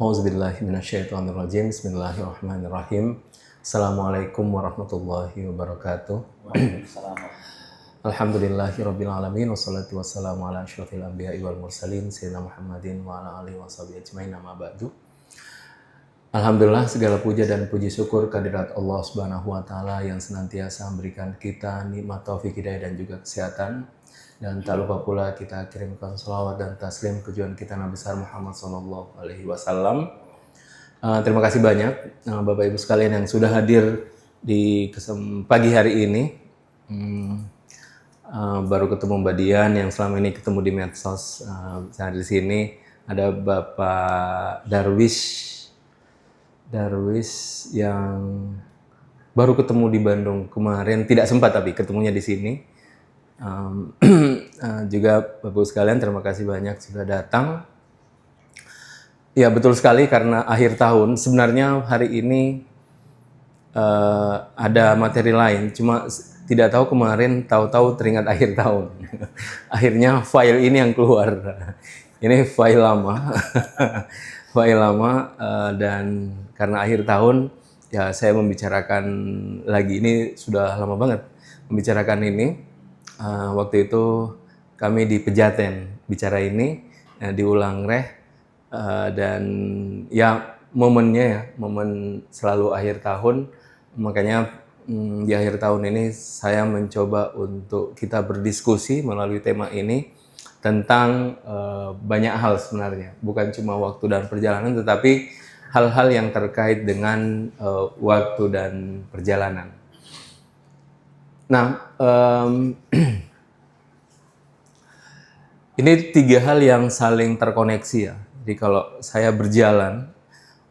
Auzubillahi minasyaitonirrajim. Bismillahirrahmanirrahim. Assalamualaikum warahmatullahi wabarakatuh. Alhamdulillahirabbil alamin wassalatu wassalamu ala asyrofil anbiya'i wal mursalin sayyidina Muhammadin wa ala alihi washabihi ajmain, amma ba'du. Alhamdulillah, segala puja dan puji syukur kehadirat Allah Subhanahu wa taala yang senantiasa memberikan kita nikmat taufik hidayah dan juga kesehatan. Dan tak lupa pula kita kirimkan salawat dan taslim ke junjungan kita Nabi besar Muhammad sallallahu alaihi wasallam. Terima kasih banyak Bapak Ibu sekalian yang sudah hadir di pagi hari ini. Baru ketemu Mbak Dian yang selama ini ketemu di medsos. Saya di sini ada Bapak Darwis yang baru ketemu di Bandung kemarin, tidak sempat tapi ketemunya di sini. Juga Bapak sekalian, terima kasih banyak sudah datang. Ya betul sekali, karena akhir tahun. Sebenarnya hari ini ada materi lain, cuma tidak tahu kemarin, tahu-tahu teringat akhir tahun. Akhirnya file ini yang keluar. Ini file lama, file lama, dan karena akhir tahun ya saya membicarakan lagi. Ini sudah lama banget membicarakan ini. Waktu itu kami di Pejaten bicara ini, diulang dan ya momennya ya, momen selalu akhir tahun. Makanya di akhir tahun ini saya mencoba untuk kita berdiskusi melalui tema ini tentang banyak hal sebenarnya, bukan cuma waktu dan perjalanan, tetapi hal-hal yang terkait dengan waktu dan perjalanan. Nah, ini tiga hal yang saling terkoneksi ya. Jadi kalau saya berjalan,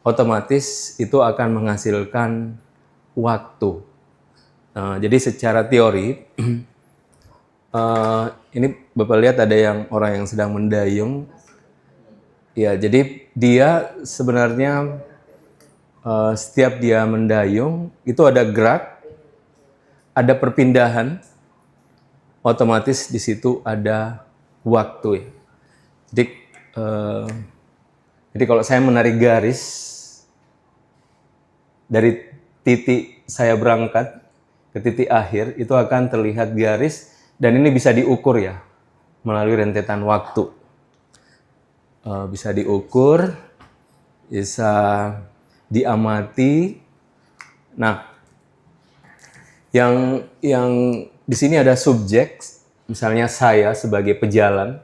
otomatis itu akan menghasilkan waktu. Jadi secara teori, ini Bapak lihat ada orang yang sedang mendayung. Ya, jadi dia sebenarnya setiap dia mendayung itu ada gerak, ada perpindahan, otomatis di situ ada waktu ya. Jadi kalau saya menarik garis dari titik saya berangkat ke titik akhir, itu akan terlihat garis, dan ini bisa diukur ya melalui rentetan waktu. Bisa diukur, bisa diamati. Nah, yang di sini ada subjek, misalnya saya sebagai pejalan,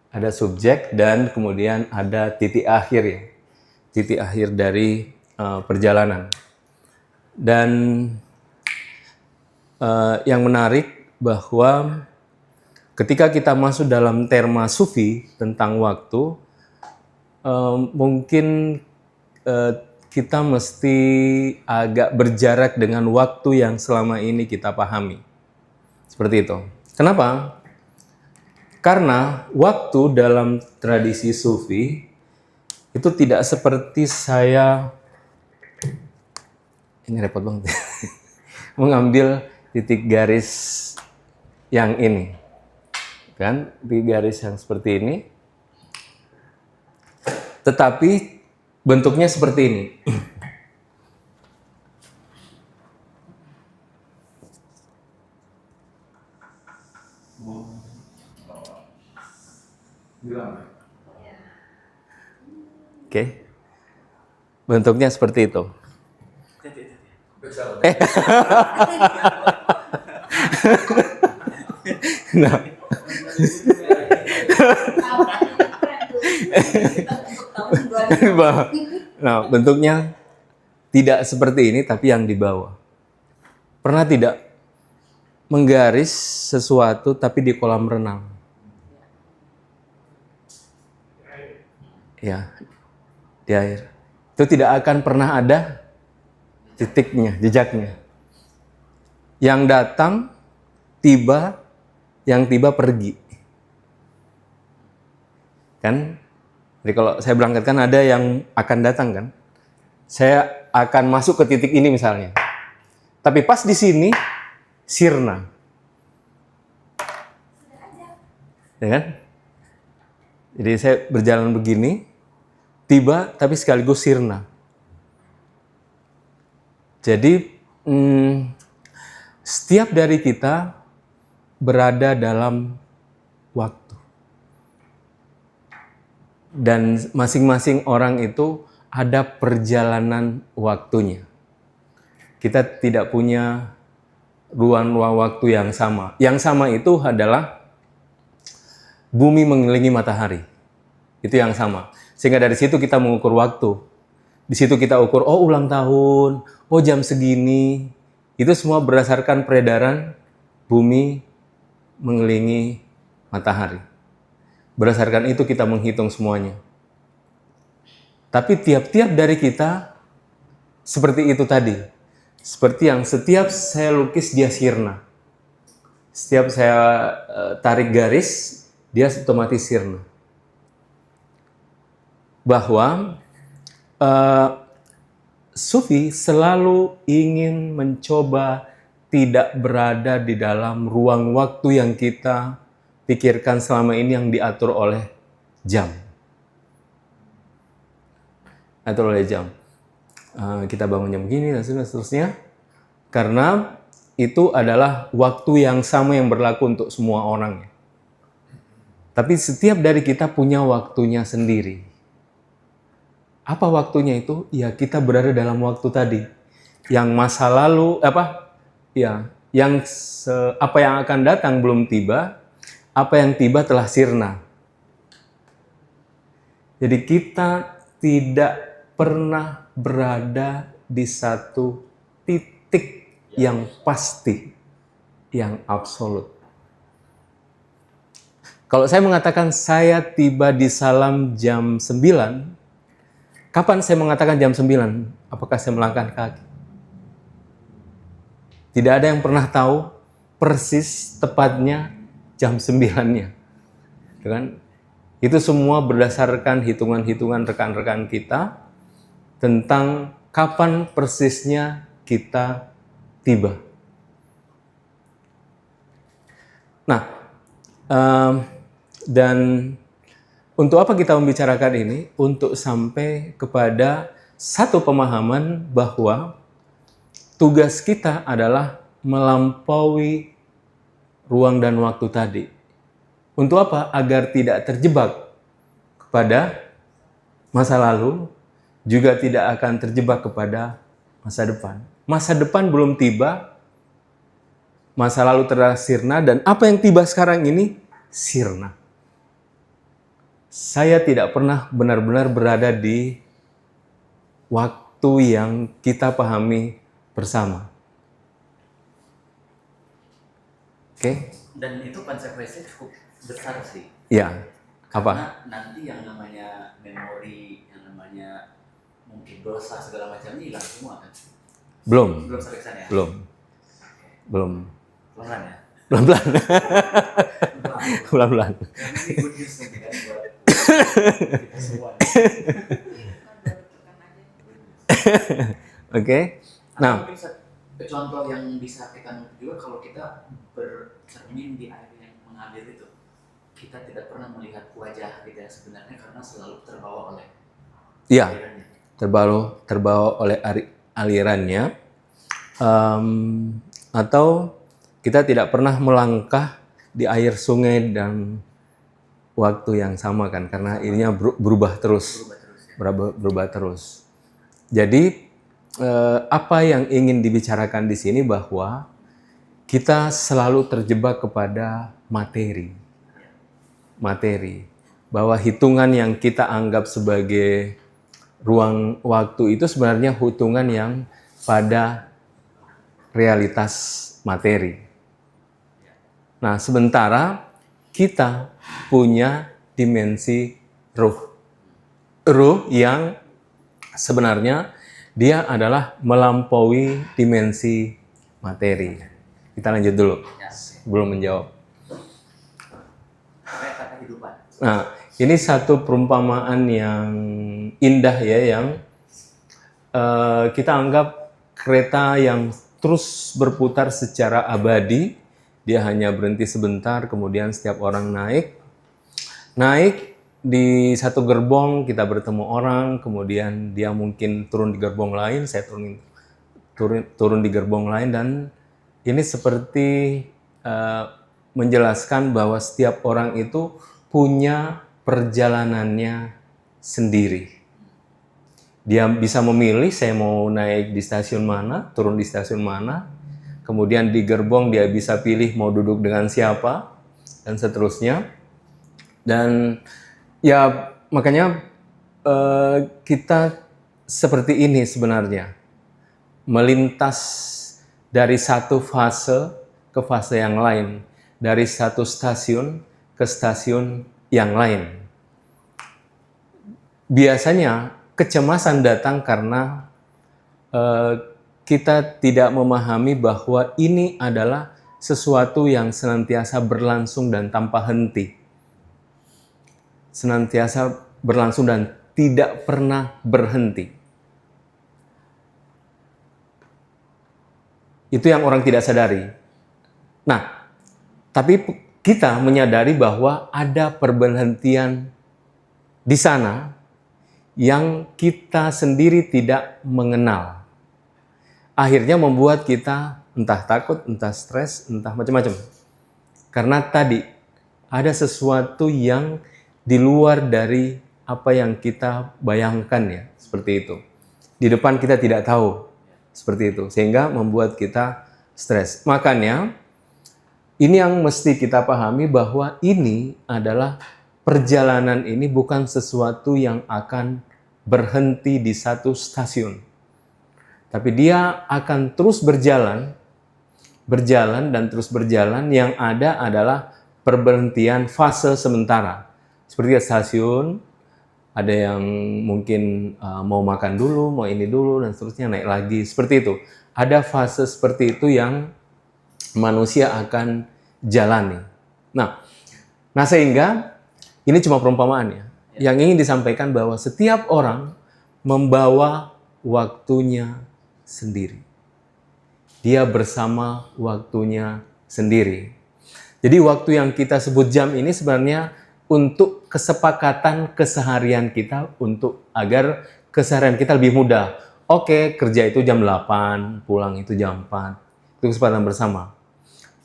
ada subjek dan kemudian ada titik akhir ya, titik akhir dari perjalanan. Dan yang menarik bahwa ketika kita masuk dalam terma sufi tentang waktu, mungkin kita mesti agak berjarak dengan waktu yang selama ini kita pahami. Seperti itu. Kenapa? Karena waktu dalam tradisi sufi itu tidak seperti saya, ini repot banget, mengambil titik garis yang ini. Kan, titik garis yang seperti ini. Tetapi bentuknya seperti ini. Oke. Bentuknya seperti itu. Nah, bentuknya tidak seperti ini, tapi yang di bawah. Pernah tidak menggaris sesuatu tapi di kolam renang? Ya, di air. Itu tidak akan pernah ada titiknya, jejaknya. Yang datang, tiba, yang tiba pergi. Kan? Jadi kalau saya berangkat kan ada yang akan datang kan? Saya akan masuk ke titik ini misalnya. Tapi pas di sini, sirna. Ya kan? Jadi saya berjalan begini, tiba tapi sekaligus sirna. Jadi setiap dari kita berada dalam waktu. Dan masing-masing orang itu ada perjalanan waktunya. Kita tidak punya ruang waktu yang sama. Yang sama itu adalah bumi mengelilingi matahari. Itu yang sama. Sehingga dari situ kita mengukur waktu. Di situ kita ukur, oh ulang tahun, oh jam segini. Itu semua berdasarkan peredaran bumi mengelilingi matahari. Berdasarkan itu kita menghitung semuanya. Tapi tiap-tiap dari kita seperti itu tadi. Seperti yang setiap saya lukis dia sirna. Setiap saya tarik garis, dia otomatis sirna. Bahwa Sufi selalu ingin mencoba tidak berada di dalam ruang waktu yang kita pikirkan selama ini yang diatur oleh jam. Atur oleh jam. Kita bangun jam begini dan seterusnya. Karena itu adalah waktu yang sama yang berlaku untuk semua orang. Tapi setiap dari kita punya waktunya sendiri. Apa waktunya itu? Ya kita berada dalam waktu tadi. Yang masa lalu, apa yang akan datang belum tiba, apa yang tiba telah sirna. Jadi kita tidak pernah berada di satu titik yang pasti, yang absolut. Kalau saya mengatakan saya tiba di Salam jam 9, kapan saya mengatakan jam 9? Apakah saya melangkah kaki? Tidak ada yang pernah tahu persis tepatnya jam 9-nya. Kan? Itu semua berdasarkan hitungan-hitungan rekan-rekan kita tentang kapan persisnya kita tiba. Nah, dan untuk apa kita membicarakan ini? Untuk sampai kepada satu pemahaman bahwa tugas kita adalah melampaui ruang dan waktu tadi. Untuk apa? Agar tidak terjebak kepada masa lalu, juga tidak akan terjebak kepada masa depan. Masa depan belum tiba, masa lalu telah sirna, dan apa yang tiba sekarang ini sirna. Saya tidak pernah benar-benar berada di waktu yang kita pahami bersama. Oke? Dan itu konsekuensinya cukup besar sih. Ya. Apa? Karena nanti yang namanya memori, yang namanya mungkin dosa segala macamnya hilang semua kan? Belum. Belum sampai sana ya? Belum. Belum. Pelan ya? Pelan-pelan. Pelan-pelan. Karena ini good news nih kan buat kita semua. Oke. Nah, mungkin contoh yang bisa kita ngerti juga kalau kita bercermin di air yang mengalir itu, kita tidak pernah melihat wajah kita sebenarnya karena selalu terbawa oleh alirannya. terbawa oleh alirannya, atau kita tidak pernah melangkah di air sungai dan waktu yang sama kan, karena ininya berubah terus. Jadi apa yang ingin dibicarakan di sini bahwa kita selalu terjebak kepada materi, bahwa hitungan yang kita anggap sebagai ruang waktu itu sebenarnya hitungan yang pada realitas materi. Nah, sementara kita punya dimensi ruh. Ruh yang sebenarnya dia adalah melampaui dimensi materi. Kita lanjut dulu, belum menjawab. Nah, ini satu perumpamaan yang indah ya, yang kita anggap kereta yang terus berputar secara abadi. Dia hanya berhenti sebentar, kemudian setiap orang naik, di satu gerbong kita bertemu orang, kemudian dia mungkin turun di gerbong lain, saya turun di gerbong lain, dan ini seperti menjelaskan bahwa setiap orang itu punya perjalanannya sendiri. Dia bisa memilih, saya mau naik di stasiun mana, turun di stasiun mana. Kemudian di gerbong dia bisa pilih mau duduk dengan siapa, dan seterusnya. Dan ya makanya kita seperti ini sebenarnya. Melintas dari satu fase ke fase yang lain. Dari satu stasiun ke stasiun yang lain. Biasanya kecemasan datang karena kita tidak memahami bahwa ini adalah sesuatu yang senantiasa berlangsung dan tanpa henti. Senantiasa berlangsung dan tidak pernah berhenti. Itu yang orang tidak sadari. Nah, tapi kita menyadari bahwa ada perberhentian di sana yang kita sendiri tidak mengenal. Akhirnya membuat kita entah takut, entah stres, entah macam-macam. Karena tadi ada sesuatu yang di luar dari apa yang kita bayangkan ya, seperti itu. Di depan kita tidak tahu, seperti itu. Sehingga membuat kita stres. Makanya ini yang mesti kita pahami bahwa ini adalah perjalanan ini bukan sesuatu yang akan berhenti di satu stasiun. Tapi dia akan terus berjalan dan terus berjalan. Yang ada adalah perberhentian fase sementara. Seperti stasiun, ada yang mungkin mau makan dulu, mau ini dulu, dan seterusnya naik lagi. Seperti itu. Ada fase seperti itu yang manusia akan jalani. Nah sehingga ini cuma perumpamaan ya. Yang ingin disampaikan bahwa setiap orang membawa waktunya sendiri. Dia bersama waktunya sendiri. Jadi waktu yang kita sebut jam ini sebenarnya untuk kesepakatan keseharian kita, untuk agar keseharian kita lebih mudah. Oke, kerja itu jam 8, pulang itu jam 4. Itu kesepakatan bersama.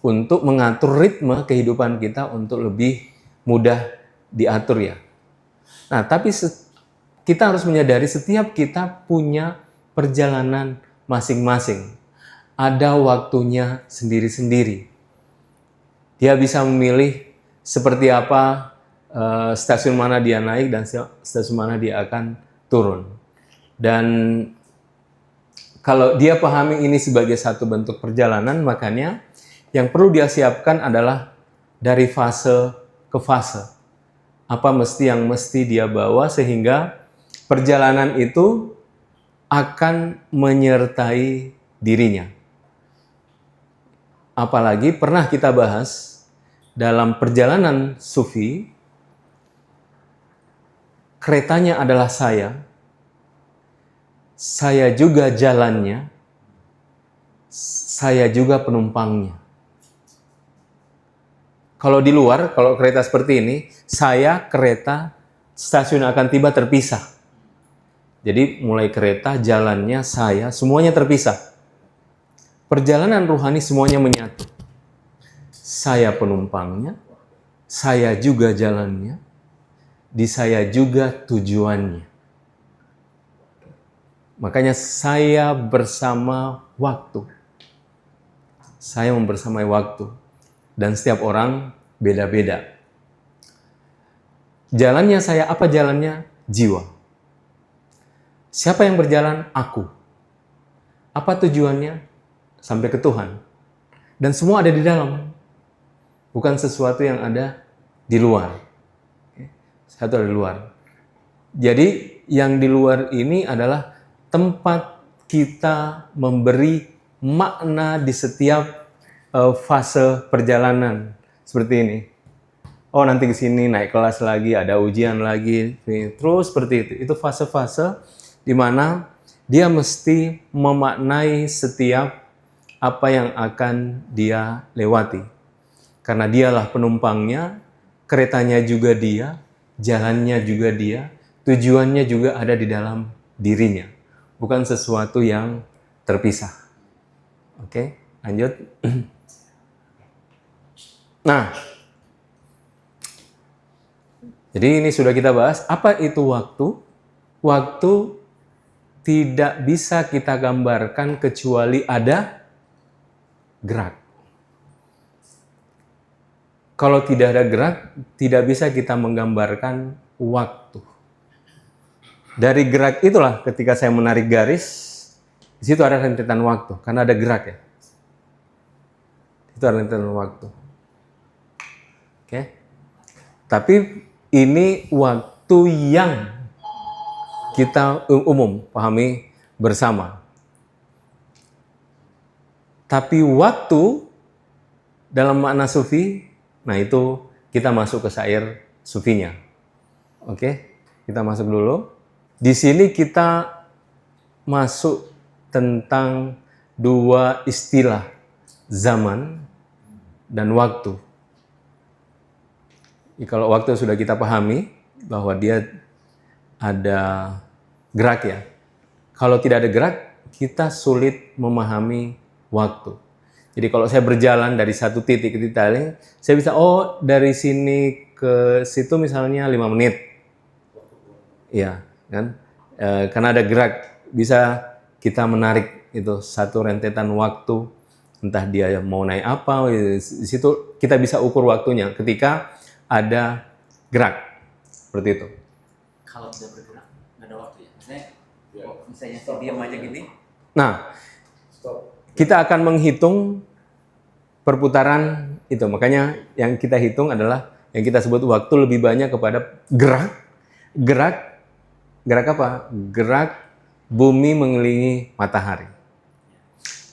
Untuk mengatur ritme kehidupan kita untuk lebih mudah diatur ya. Nah, tapi kita harus menyadari setiap kita punya perjalanan masing-masing. Ada waktunya sendiri-sendiri. Dia bisa memilih seperti apa stasiun mana dia naik dan stasiun mana dia akan turun. Dan kalau dia pahami ini sebagai satu bentuk perjalanan, makanya yang perlu dia siapkan adalah dari fase ke fase. Apa yang mesti dia bawa sehingga perjalanan itu akan menyertai dirinya. Apalagi pernah kita bahas dalam perjalanan sufi, keretanya adalah saya juga jalannya, saya juga penumpangnya. Kalau di luar, kalau kereta seperti ini, saya, kereta, stasiun akan tiba terpisah. Jadi mulai kereta, jalannya, saya, semuanya terpisah. Perjalanan rohani semuanya menyatu. Saya penumpangnya, saya juga jalannya, di saya juga tujuannya. Makanya saya bersama waktu. Saya membersamai waktu. Dan setiap orang beda-beda. Jalannya saya, apa jalannya? Jiwa. Siapa yang berjalan? Aku. Apa tujuannya? Sampai ke Tuhan. Dan semua ada di dalam. Bukan sesuatu yang ada di luar. Satu ada di luar. Jadi yang di luar ini adalah tempat kita memberi makna di setiap fase perjalanan seperti ini. Oh, nanti ke sini naik kelas lagi, ada ujian lagi, terus seperti itu. Itu fase-fase di mana dia mesti memaknai setiap apa yang akan dia lewati. Karena dialah penumpangnya, keretanya juga dia, jalannya juga dia, tujuannya juga ada di dalam dirinya. Bukan sesuatu yang terpisah. Oke, lanjut. Nah, jadi ini sudah kita bahas. Apa itu waktu? Waktu tidak bisa kita gambarkan kecuali ada gerak. Kalau tidak ada gerak, tidak bisa kita menggambarkan waktu. Dari gerak itulah ketika saya menarik garis, di situ ada rentetan waktu, karena ada gerak ya. Itu ada rentetan waktu. Oke. Tapi ini waktu yang kita umum pahami bersama. Tapi waktu dalam makna sufi, nah itu kita masuk ke syair sufinya. Oke, kita masuk dulu. Di sini kita masuk tentang dua istilah, zaman dan waktu. Kalau waktu sudah kita pahami bahwa dia ada gerak ya. Kalau tidak ada gerak, kita sulit memahami waktu. Jadi kalau saya berjalan dari satu titik ke titik lain, saya bisa, oh dari sini ke situ misalnya 5 menit. Iya, kan? Karena ada gerak, bisa kita menarik itu satu rentetan waktu, entah dia mau naik apa, di situ kita bisa ukur waktunya ketika ada gerak, seperti itu. Kalau tidak bergerak, nggak ada waktu ya. Misalnya saya diam aja gini. Nah, kita akan menghitung perputaran itu. Makanya yang kita hitung adalah yang kita sebut waktu lebih banyak kepada gerak. Gerak apa? Gerak bumi mengelilingi matahari.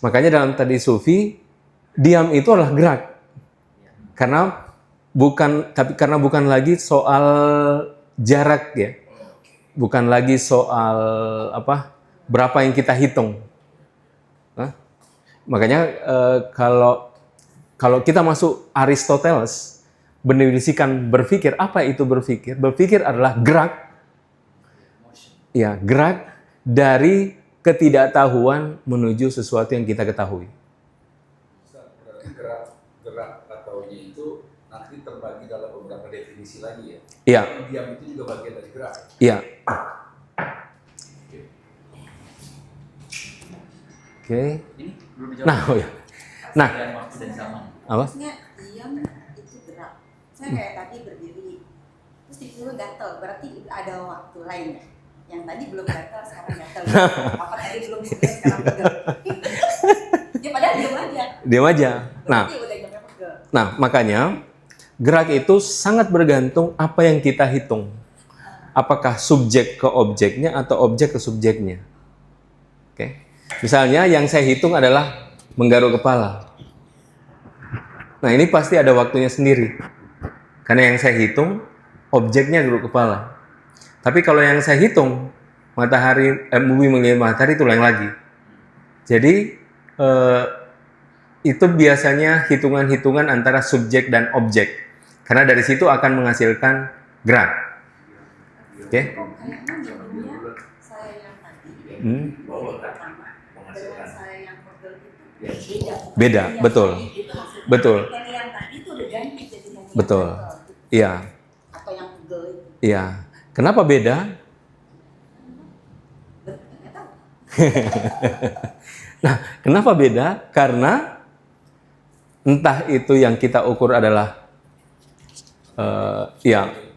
Makanya dalam tadi sufi, diam itu adalah gerak. Karena bukan lagi soal jarak ya. Bukan lagi soal berapa yang kita hitung. Makanya kalau kita masuk Aristoteles mendefinisikan berpikir, apa itu berpikir? Berpikir adalah gerak, ya gerak dari ketidaktahuan menuju sesuatu yang kita ketahui. Berarti gerak atau itu nanti terbagi dalam beberapa definisi lagi ya? Iya. Diam itu juga bagian dari gerak. Iya. Oke. Ini belum dijawab. Nah, oh ya. Nah, Dan waktu dan zaman. apa? Maksudnya diam itu gerak. Saya kayak tadi berdiri, terus tiba-tiba gatel, berarti ada waktu lain ya? Yang tadi belum gatel, sekarang gatel. Apa tadi belum pegel, sekarang pegel. Ya padahal diam aja. Diam aja. Nah, Berarti udah jamnya pegel. Nah, makanya gerak itu sangat bergantung apa yang kita hitung. Apakah subjek ke objeknya atau objek ke subjeknya. Oke. Misalnya yang saya hitung adalah menggaruk kepala. Nah, ini pasti ada waktunya sendiri. Karena yang saya hitung objeknya garuk kepala. Tapi kalau yang saya hitung bumi mengelilingi matahari itu lain lagi. Jadi itu biasanya hitungan-hitungan antara subjek dan objek. Karena dari situ akan menghasilkan gerak. Oke? Kayaknya jadinya saya yang tadi, pertama, dengan saya yang pegel itu Beda, Yang betul. tadi itu maksudnya, Betul. Dan yang tadi itu udah ganti jadinya. yang Betul. gatel. Iya, Atau yang pegel itu. iya. Kenapa beda? Nggak tahu. Nah, kenapa beda? Karena entah itu yang kita ukur adalah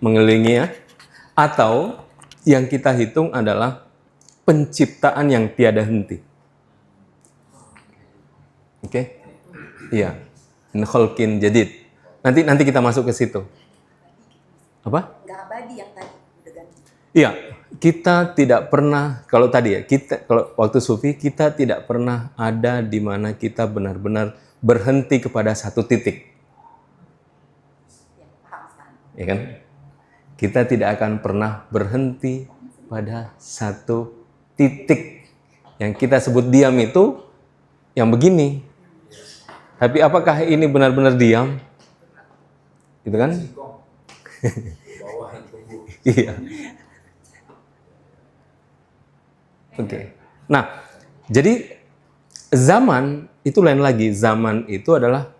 mengelilingi ya, atau yang kita hitung adalah penciptaan yang tiada henti. Oke? Iya. Khalqin jadid. Nanti kita masuk ke situ. Apa? Nggak abadi yang tadi udah ganti. Iya, kita tidak pernah, kalau tadi ya, kalau waktu sufi, kita tidak pernah ada di mana kita benar-benar berhenti kepada satu titik. Ya, paham sekarang. Ya kan? Kita tidak akan pernah berhenti pada satu titik. Yang kita sebut diam itu yang begini. Tapi apakah ini benar-benar diam? Gitu kan? Bawah yang tumbuh. Iya. Oke. Nah, jadi zaman itu lain lagi. Zaman itu adalah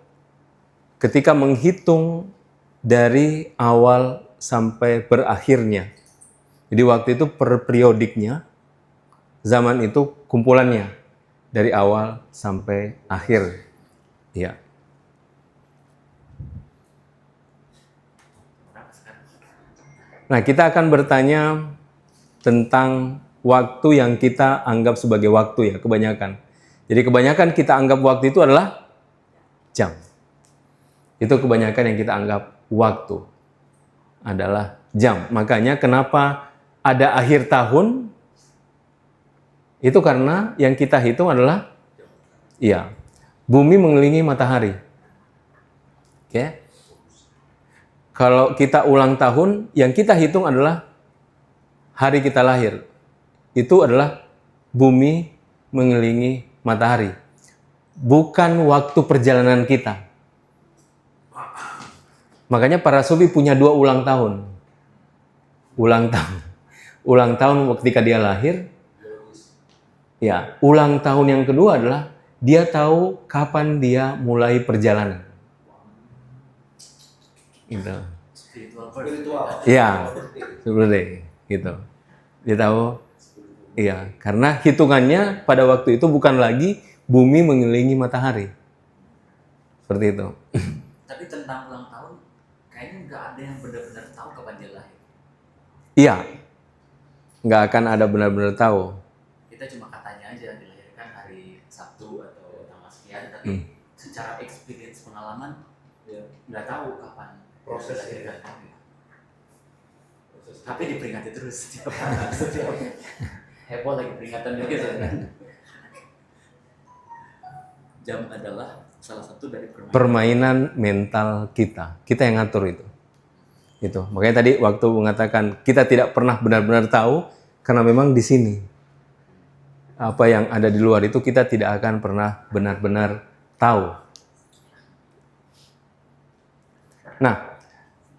ketika menghitung dari awal sampai berakhirnya. Jadi waktu itu per periodiknya, zaman itu kumpulannya dari awal sampai akhir. Ya. Nah, kita akan bertanya tentang waktu yang kita anggap sebagai waktu ya, kebanyakan. Jadi kebanyakan kita anggap waktu itu adalah jam. Itu kebanyakan yang kita anggap waktu adalah jam. Makanya kenapa ada akhir tahun, itu karena yang kita hitung adalah bumi mengelilingi matahari. Oke. Kalau kita ulang tahun, yang kita hitung adalah hari kita lahir. Itu adalah bumi mengelilingi matahari. Bukan waktu perjalanan kita. Makanya para sufi punya 2 ulang tahun. Ulang tahun ketika dia lahir. Ya, ulang tahun yang kedua adalah dia tahu kapan dia mulai perjalanan. Gitu. Spiritual. Iya, seperti gitu. Dia tahu, iya, karena hitungannya pada waktu itu bukan lagi bumi mengelilingi matahari. Seperti itu. Tapi tentang ulang tahun, kayaknya nggak ada yang benar-benar tahu kapan dia lahir. Iya, nggak akan ada benar-benar tahu. Kita cuma katanya aja dilahirkan hari Sabtu atau tanggal sekian, tapi secara experience pengalaman nggak tahu kapan Proses dilahirkan. Proses. Tapi diperingati terus setiap heboh lagi peringatan gitu. Jam adalah salah satu dari Permainan mental kita. Kita yang ngatur itu. Itu. Makanya tadi waktu mengatakan kita tidak pernah benar-benar tahu karena memang di sini apa yang ada di luar itu kita tidak akan pernah benar-benar tahu. Nah,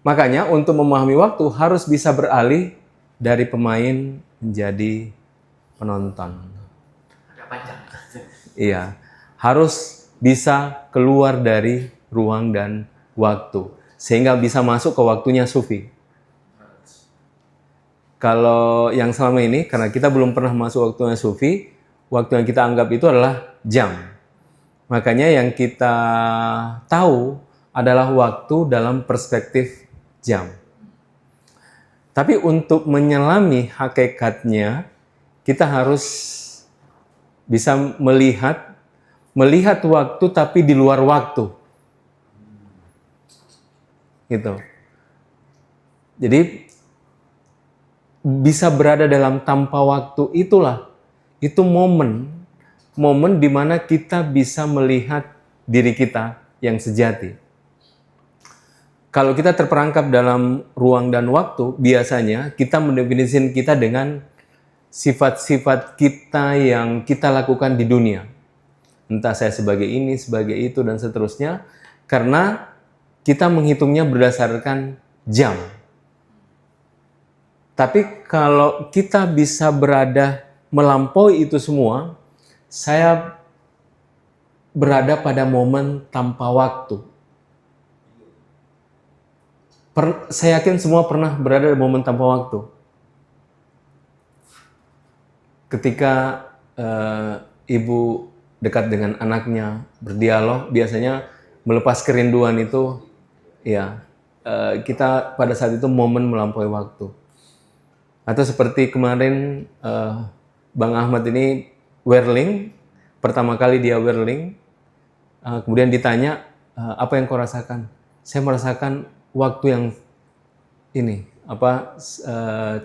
makanya untuk memahami waktu harus bisa beralih dari pemain menjadi penonton. agak panjang. Iya, harus bisa keluar dari ruang dan waktu sehingga bisa masuk ke waktunya sufi. Kalau yang selama ini karena kita belum pernah masuk waktunya sufi, waktu yang kita anggap itu adalah jam. Makanya yang kita tahu adalah waktu dalam perspektif jam. Tapi untuk menyelami hakikatnya, kita harus bisa melihat waktu tapi di luar waktu. Gitu. Jadi bisa berada dalam tanpa waktu itu momen di mana kita bisa melihat diri kita yang sejati. Kalau kita terperangkap dalam ruang dan waktu, biasanya kita mendefinisikan kita dengan sifat-sifat kita yang kita lakukan di dunia. Entah saya sebagai ini, sebagai itu, dan seterusnya. Karena kita menghitungnya berdasarkan jam. Tapi kalau kita bisa berada melampaui itu semua, saya berada pada momen tanpa waktu. Saya yakin semua pernah berada di momen tanpa waktu. Ketika ibu dekat dengan anaknya, berdialog, biasanya melepas kerinduan itu, kita pada saat itu momen melampaui waktu. Atau seperti kemarin Bang Ahmad ini whirling, pertama kali dia whirling, kemudian ditanya, apa yang kau rasakan? Saya merasakan waktu yang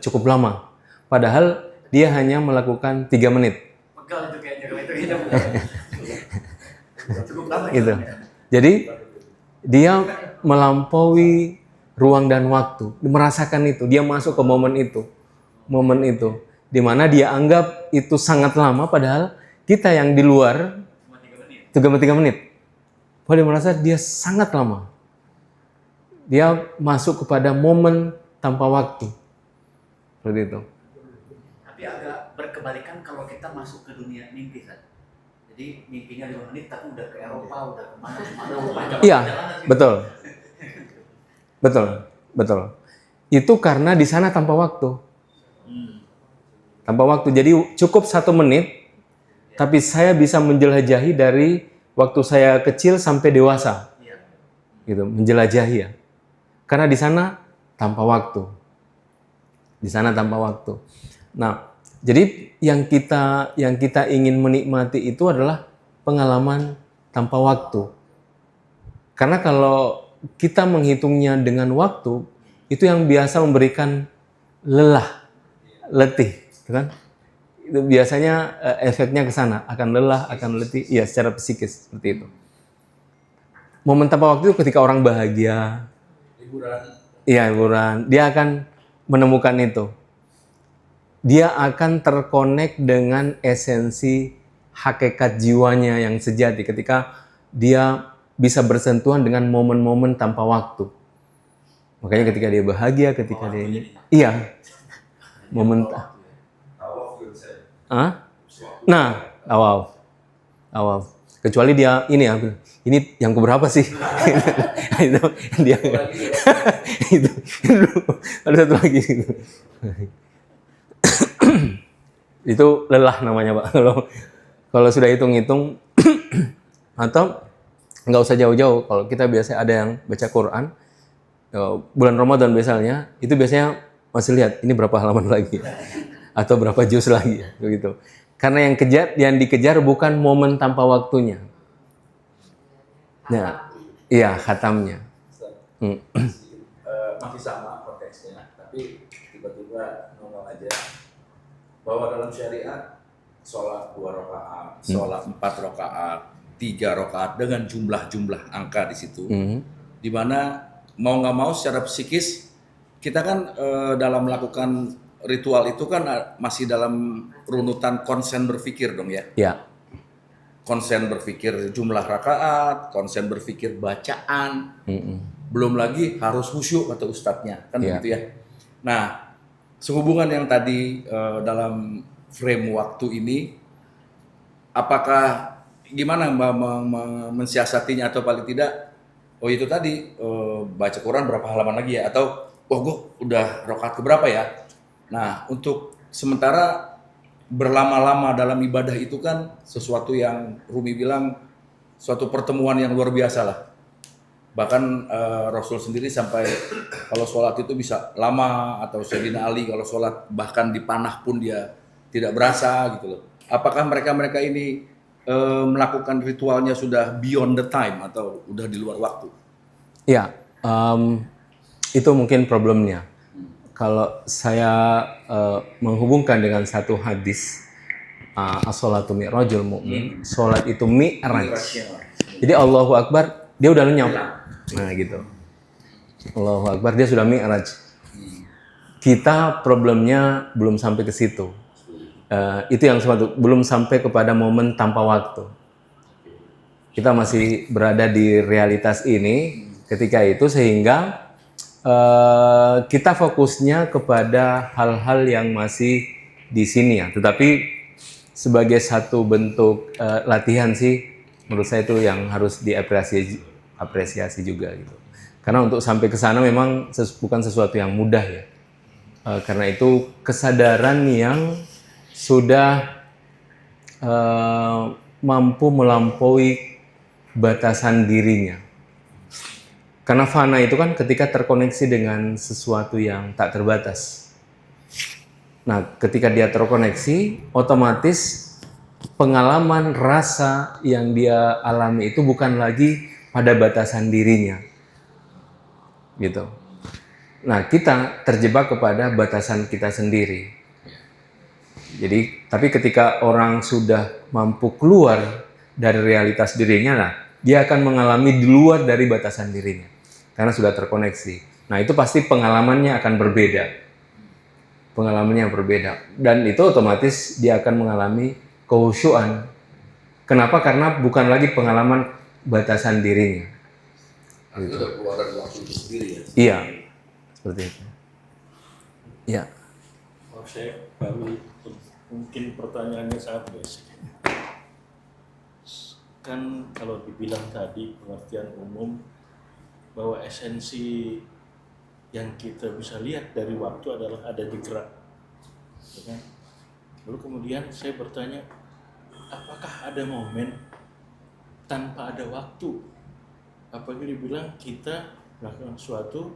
cukup lama. Padahal dia hanya melakukan 3 menit. Pegal itu kayaknya kalau itu cukup lama Gitu. Jadi dia melampaui ruang dan waktu, merasakan itu, dia masuk ke momen itu, di mana dia anggap itu sangat lama, padahal kita yang di luar cuma 3 menit. Padahal dia merasa dia sangat lama. Dia masuk kepada momen tanpa waktu. Seperti itu. Tapi agak berkebalikan kalau kita masuk ke dunia mimpi kan. Jadi mimpinya 5 menit tapi udah ke Eropa, udah kemana-mana, udah Iya, perjalanan. betul. Betul. Itu karena di sana tanpa waktu. Tanpa waktu. Jadi cukup 1 menit, tapi saya bisa menjelajahi dari waktu saya kecil sampai dewasa. Iya. Gitu, menjelajahi ya. Karena di sana tanpa waktu. Di sana tanpa waktu. Nah, jadi yang kita ingin menikmati itu adalah pengalaman tanpa waktu. Karena kalau kita menghitungnya dengan waktu, itu yang biasa memberikan lelah, letih, kan? Itu biasanya efeknya ke sana, akan lelah, akan letih, ya secara psikis seperti itu. Momen tanpa waktu itu ketika orang bahagia, hiburan, dia akan menemukan itu. Dia akan terkonek dengan esensi hakikat jiwanya yang sejati ketika dia bisa bersentuhan dengan momen-momen tanpa waktu. Makanya ketika dia bahagia, ketika dia ini, iya, momen. Nah, awal. Kecuali dia ini ya, ini yang keberapa sih? Itu dia. Itu ada satu lagi. Itu lelah namanya Pak. Kalau sudah hitung-hitung atau nggak usah jauh-jauh. Kalau kita biasa ada yang baca Quran bulan Ramadan misalnya, itu biasanya masih lihat ini berapa halaman lagi atau berapa juz lagi begitu. Karena yang dikejar bukan momen tanpa waktunya. Nah, iya khatamnya. Masih sama konteksnya, tapi tiba-tiba nongol aja bahwa dalam syariat sholat 2 rakaat, sholat 4 rakaat, 3 rakaat dengan jumlah-jumlah angka di situ, di mana mau nggak mau secara psikis kita kan dalam melakukan ritual itu kan masih dalam runutan konsen berpikir dong ya. Ya. Konsen berpikir jumlah rakaat, konsen berpikir bacaan, belum lagi harus khusyuk kata ustadznya kan begitu ya. Nah, sehubungan yang tadi dalam frame waktu ini, apakah gimana Mbak mensiasatinya atau paling tidak, oh itu tadi baca Quran berapa halaman lagi ya, atau wah gue udah rakaat keberapa ya. Nah untuk sementara berlama-lama dalam ibadah itu kan sesuatu yang Rumi bilang suatu pertemuan yang luar biasa lah. Bahkan Rasul sendiri sampai kalau sholat itu bisa lama, atau Sayyidina Ali kalau sholat bahkan dipanah pun dia tidak berasa gitu loh. Apakah mereka ini melakukan ritualnya sudah beyond the time atau udah di luar waktu? Ya, itu mungkin problemnya. Kalau saya menghubungkan dengan satu hadis, as-sholatu mi'rajul mu'min, sholat itu mi'raj. Jadi Allahu Akbar, dia udah lenyap. Nah gitu. Allahu Akbar, dia sudah mi'raj. Kita problemnya belum sampai ke situ. Itu yang suatu, belum sampai kepada momen tanpa waktu. Kita masih berada di realitas ini ketika itu, sehingga kita fokusnya kepada hal-hal yang masih di sini ya. Tetapi sebagai satu bentuk latihan sih, menurut saya itu yang harus diapresiasi juga gitu. Karena untuk sampai ke sana memang bukan sesuatu yang mudah ya. Karena itu kesadaran yang sudah mampu melampaui batasan dirinya. Karena fana itu kan ketika terkoneksi dengan sesuatu yang tak terbatas. Nah, ketika dia terkoneksi, otomatis pengalaman rasa yang dia alami itu bukan lagi pada batasan dirinya. Gitu. Nah, kita terjebak kepada batasan kita sendiri. Jadi, tapi ketika orang sudah mampu keluar dari realitas dirinya, nah, dia akan mengalami di luar dari batasan dirinya. Karena sudah terkoneksi. Nah, itu pasti pengalamannya akan berbeda. Pengalamannya berbeda. Dan itu otomatis dia akan mengalami kekhusyuan. Kenapa? Karena bukan lagi pengalaman batasan dirinya. Itu udah keluar dari waktu itu sendiri ya? Iya. Seperti itu. Iya. Kalau saya baru, mungkin pertanyaannya sangat basic. Kan kalau dibilang tadi pengertian umum bahwa esensi yang kita bisa lihat dari waktu adalah adanya gerak, ya kan? Lalu kemudian saya bertanya, apakah ada momen tanpa ada waktu? Apakah dibilang kita melakukan sesuatu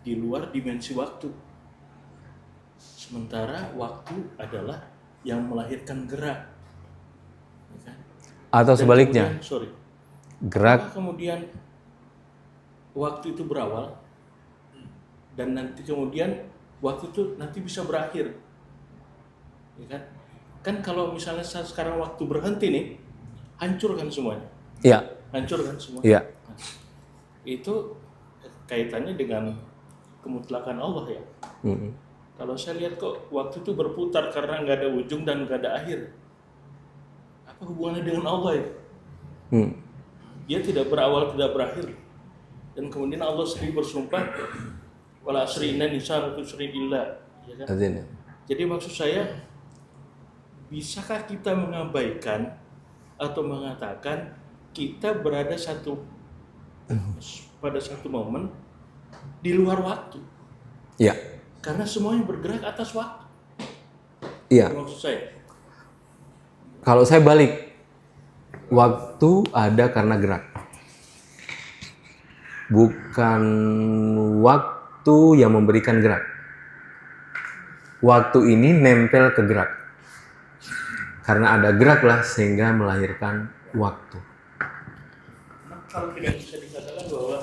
di luar dimensi waktu? Sementara waktu adalah yang melahirkan gerak, ya kan? Atau Dan sebaliknya, kemudian, gerak apakah kemudian waktu itu berawal dan nanti kemudian waktu itu nanti bisa berakhir, ya kan? Kan kalau misalnya sekarang waktu berhenti nih, hancur kan semuanya, ya, hancur kan semua. ya, Itu kaitannya dengan kemutlakan Allah ya. mm, Kalau saya lihat kok waktu itu berputar karena nggak ada ujung dan nggak ada akhir. Apa hubungannya dengan Allah itu? mm, Dia tidak berawal, tidak berakhir. Dan kemudian Allah sendiri bersumpah, wala asri inna nisana tusri illa. Ya kan? artinya. Jadi maksud saya, bisakah kita mengabaikan atau mengatakan kita berada pada satu momen di luar waktu? Ya, Karena semuanya bergerak atas waktu. iya. Maksud saya. Kalau saya balik, waktu ada karena gerak. Bukan waktu yang memberikan gerak. Waktu ini nempel ke gerak. Karena ada geraklah sehingga melahirkan waktu. Nah, kalau tidak bisa dikatakan bahwa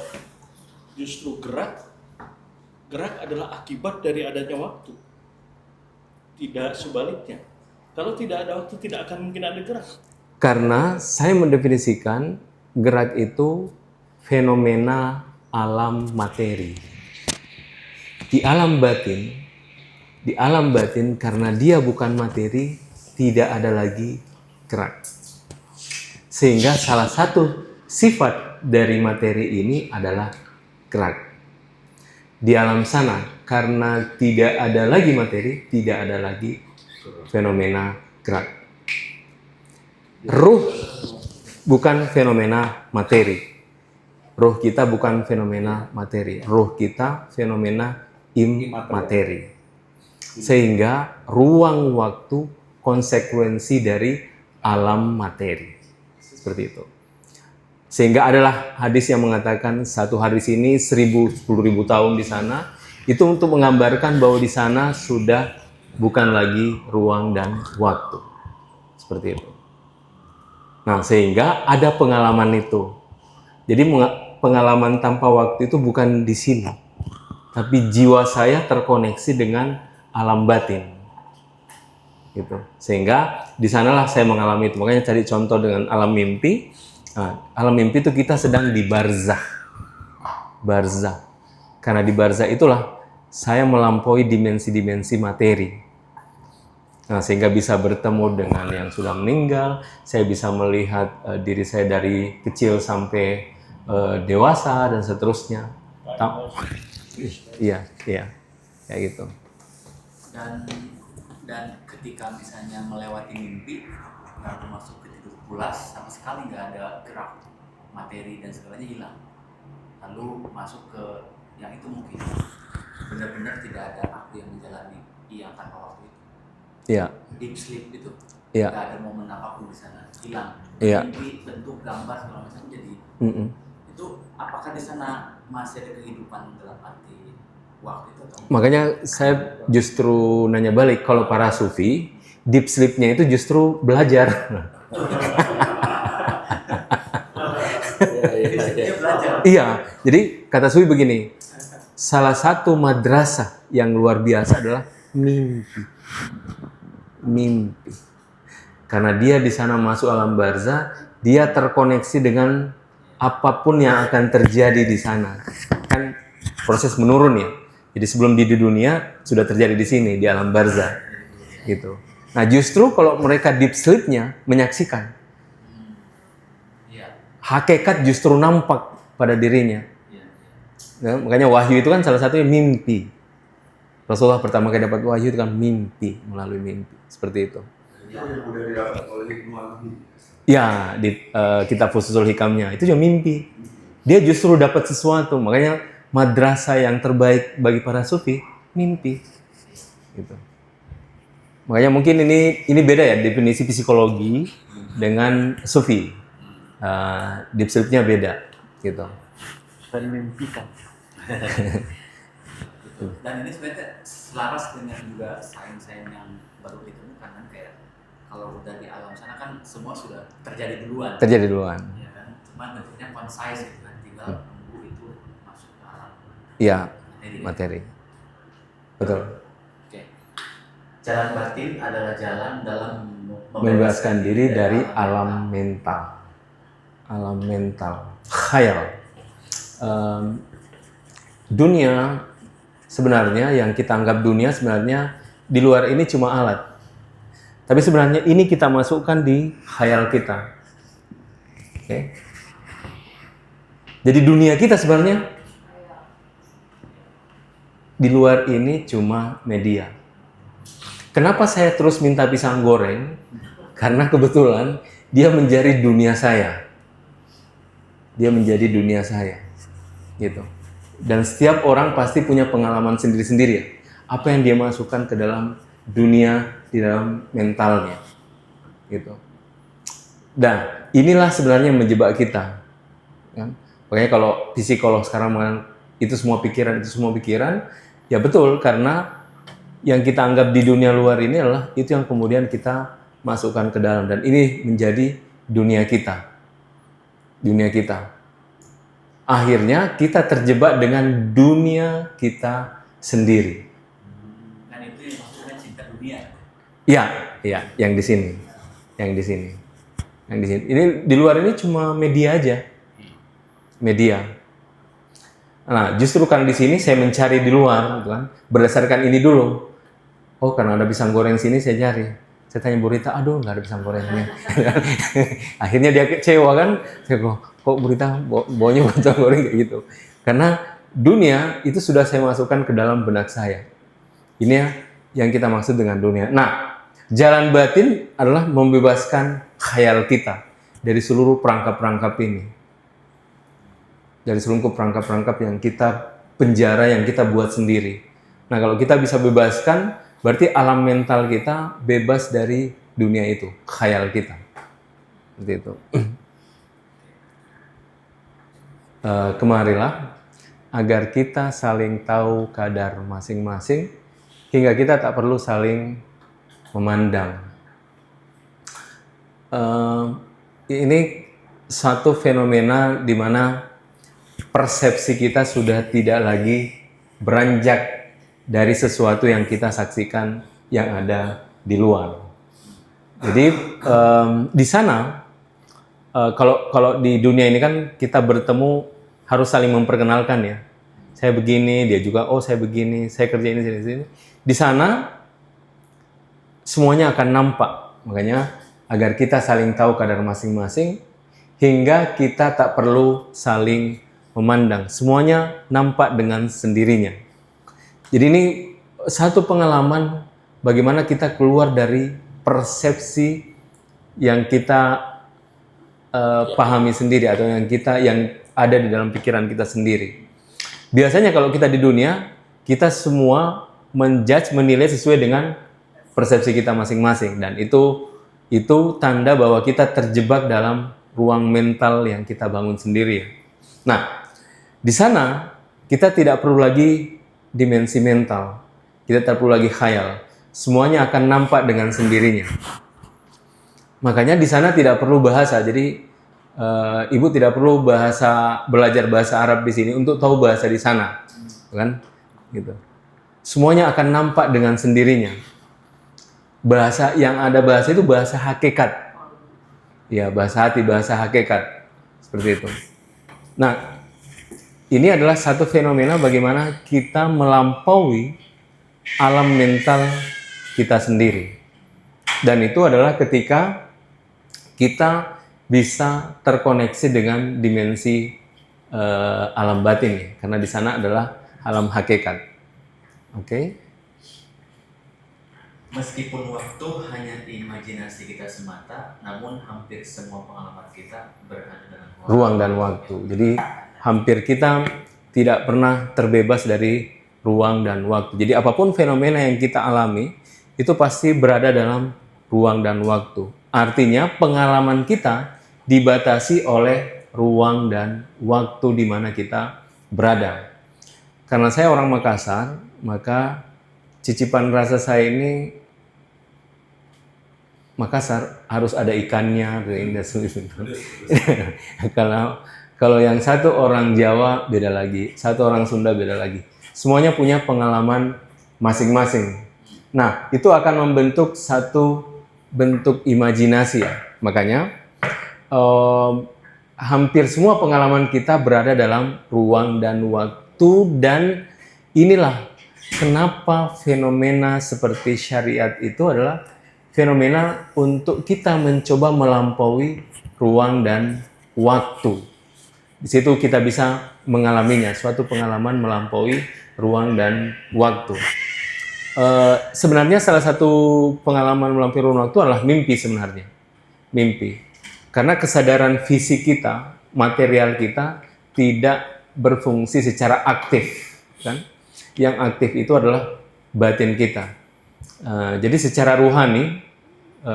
justru gerak adalah akibat dari adanya waktu. Tidak sebaliknya. Kalau tidak ada waktu, tidak akan mungkin ada gerak. Karena saya mendefinisikan gerak itu fenomena alam materi. Di alam batin karena dia bukan materi, tidak ada lagi gerak. Sehingga salah satu sifat dari materi ini adalah gerak. Di alam sana, karena tidak ada lagi materi, tidak ada lagi fenomena gerak. Ruh bukan fenomena materi. Ruh kita bukan fenomena materi. Ruh kita fenomena immateri. Sehingga ruang waktu konsekuensi dari alam materi. Seperti itu. Sehingga adalah hadis yang mengatakan satu hadis ini 1000-10.000 tahun di sana. Itu untuk menggambarkan bahwa di sana sudah bukan lagi ruang dan waktu. Seperti itu. Nah, sehingga ada pengalaman itu. Jadi pengalaman tanpa waktu itu bukan di sini. Tapi jiwa saya terkoneksi dengan alam batin. Gitu. Sehingga di sanalah saya mengalami itu. Makanya cari contoh dengan alam mimpi. Nah, alam mimpi itu kita sedang di barzah. Barzah. Karena di barzah itulah saya melampaui dimensi-dimensi materi. Nah, sehingga bisa bertemu dengan yang sudah meninggal, saya bisa melihat diri saya dari kecil sampai dewasa dan seterusnya. Iya, kayak gitu. Dan ketika misalnya melewati mimpi, lalu masuk ke tidur pulas, sama sekali nggak ada gerak, materi dan segalanya hilang. Lalu masuk ke yang itu mungkin benar-benar tidak ada aku yang menjalani yang tanpa waktu itu. Iya. Deep sleep itu, Iya. nggak ada momen apapun di sana, hilang. Iya. Mimpi, bentuk, gambar segala macam jadi. Itu apakah di sana masih ada kehidupan dalam arti waktu itu atau? Makanya saya justru nanya balik, kalau para sufi deep sleep-nya itu justru belajar. Iya, jadi kata sufi begini, salah satu madrasah yang luar biasa adalah mimpi. Mimpi. Karena dia di sana masuk alam barzah, dia terkoneksi dengan apapun yang akan terjadi di sana. Kan proses menurun ya. Jadi sebelum di dunia sudah terjadi di sini di alam barzah. Gitu. Nah, justru kalau mereka deep sleep-nya menyaksikan. Hakikat justru nampak pada dirinya. Nah, makanya wahyu itu kan salah satunya mimpi. Rasulullah pertama kali dapat wahyu itu kan mimpi, melalui mimpi. Seperti itu. Itu yang udah didapat oleh Ibnu Arabi. Ya, di kitab Fususul Hikamnya, itu juga mimpi. Dia justru dapat sesuatu, makanya madrasah yang terbaik bagi para sufi, mimpi. Gitu. Makanya mungkin ini beda ya, definisi psikologi dengan sufi. Deep sleep-nya beda, gitu. Memimpikan. Dan ini sebenarnya selaras dengan juga sains-sains yang baru ditemukan kan, kayak kalau udah di alam sana kan semua sudah terjadi duluan. Terjadi duluan. Ya kan, cuma bentuknya concise gitu kan, tinggal nunggu itu masuk ke alam Iya, materi. materi. Betul. Oke. Jalan batin adalah jalan dalam Membebaskan diri dari alam mental. Alam mental. Khayal. Dunia sebenarnya yang kita anggap dunia sebenarnya di luar ini cuma alat. Tapi sebenarnya ini kita masukkan di khayal kita. Oke. Jadi dunia kita sebenarnya di luar ini cuma media. Kenapa saya terus minta pisang goreng? Karena kebetulan dia menjadi dunia saya. Dia menjadi dunia saya. Gitu. Dan setiap orang pasti punya pengalaman sendiri-sendiri ya. Apa yang dia masukkan ke dalam dunia, di dalam mentalnya. Gitu. Dan inilah sebenarnya yang menjebak kita. Kan? Makanya kalau psikolog sekarang mengatakan itu semua pikiran, ya betul, karena yang kita anggap di dunia luar ini adalah itu yang kemudian kita masukkan ke dalam, dan ini menjadi dunia kita. Dunia kita. Akhirnya kita terjebak dengan dunia kita sendiri. kan itu yang maksudnya cinta dunia. Ya, yang di sini. Ini di luar ini cuma media aja. Media. Nah, justru kan di sini saya mencari di luar, gitu kan. Berdasarkan ini dulu. Oh, karena ada pisang goreng sini saya cari. Saya tanya Bu Rita, aduh nggak ada pisang gorengnya. Akhirnya dia kecewa kan. Saya kok Bu Rita baunya pisang goreng kayak gitu. Karena dunia itu sudah saya masukkan ke dalam benak saya. Ini ya yang kita maksud dengan dunia. Nah, jalan batin adalah membebaskan khayal kita dari seluruh perangkap-perangkap ini. Dari seluruh perangkap-perangkap yang kita penjara, yang kita buat sendiri. Nah, kalau kita bisa bebaskan, berarti alam mental kita bebas dari dunia itu, khayal kita. Seperti itu. Kemarilah agar kita saling tahu kadar masing-masing, hingga kita tak perlu saling memandang. Ini satu fenomena di mana persepsi kita sudah tidak lagi beranjak dari sesuatu yang kita saksikan yang ada di luar. Jadi di sana kalau di dunia ini kan kita bertemu harus saling memperkenalkan ya. Saya begini, dia juga oh saya begini, saya kerja ini sini. Di sana semuanya akan nampak. Makanya agar kita saling tahu kadar masing-masing hingga kita tak perlu saling memandang. Semuanya nampak dengan sendirinya. Jadi ini satu pengalaman bagaimana kita keluar dari persepsi yang kita pahami sendiri atau yang ada di dalam pikiran kita sendiri. Biasanya kalau kita di dunia, kita semua menilai sesuai dengan persepsi kita masing-masing, dan itu tanda bahwa kita terjebak dalam ruang mental yang kita bangun sendiri. Nah, di sana kita tidak perlu lagi dimensi mental, kita tak perlu lagi khayal, semuanya akan nampak dengan sendirinya. Makanya di sana tidak perlu bahasa, jadi ibu tidak perlu belajar bahasa Arab di sini untuk tahu bahasa di sana, kan? Gitu. Semuanya akan nampak dengan sendirinya. Bahasa yang ada bahasa itu bahasa hakikat, ya bahasa hati, bahasa hakikat, seperti itu. Nah, ini adalah satu fenomena bagaimana kita melampaui alam mental kita sendiri, dan itu adalah ketika kita bisa terkoneksi dengan dimensi alam batin, karena di sana adalah alam hakikat. Oke, meskipun waktu hanya imajinasi kita semata, namun hampir semua pengalaman kita berada dalam Ruang dan waktu. Jadi hampir kita tidak pernah terbebas dari ruang dan waktu. Jadi apapun fenomena yang kita alami itu pasti berada dalam ruang dan waktu. Artinya pengalaman kita dibatasi oleh ruang dan waktu di mana kita berada. Karena saya orang Makassar, maka cicipan rasa saya ini Makassar harus ada ikannya, kalau yang satu orang Jawa beda lagi, satu orang Sunda beda lagi. Semuanya punya pengalaman masing-masing. Nah, itu akan membentuk satu bentuk imajinasi ya. Makanya hampir semua pengalaman kita berada dalam ruang dan waktu, dan inilah kenapa fenomena seperti syariat itu adalah fenomena untuk kita mencoba melampaui ruang dan waktu. Di situ kita bisa mengalaminya, suatu pengalaman melampaui ruang dan waktu. Sebenarnya salah satu pengalaman melampaui ruang dan waktu adalah mimpi sebenarnya. Mimpi. Karena kesadaran fisik kita, material kita tidak berfungsi secara aktif, kan? Yang aktif itu adalah batin kita. Jadi secara ruhani,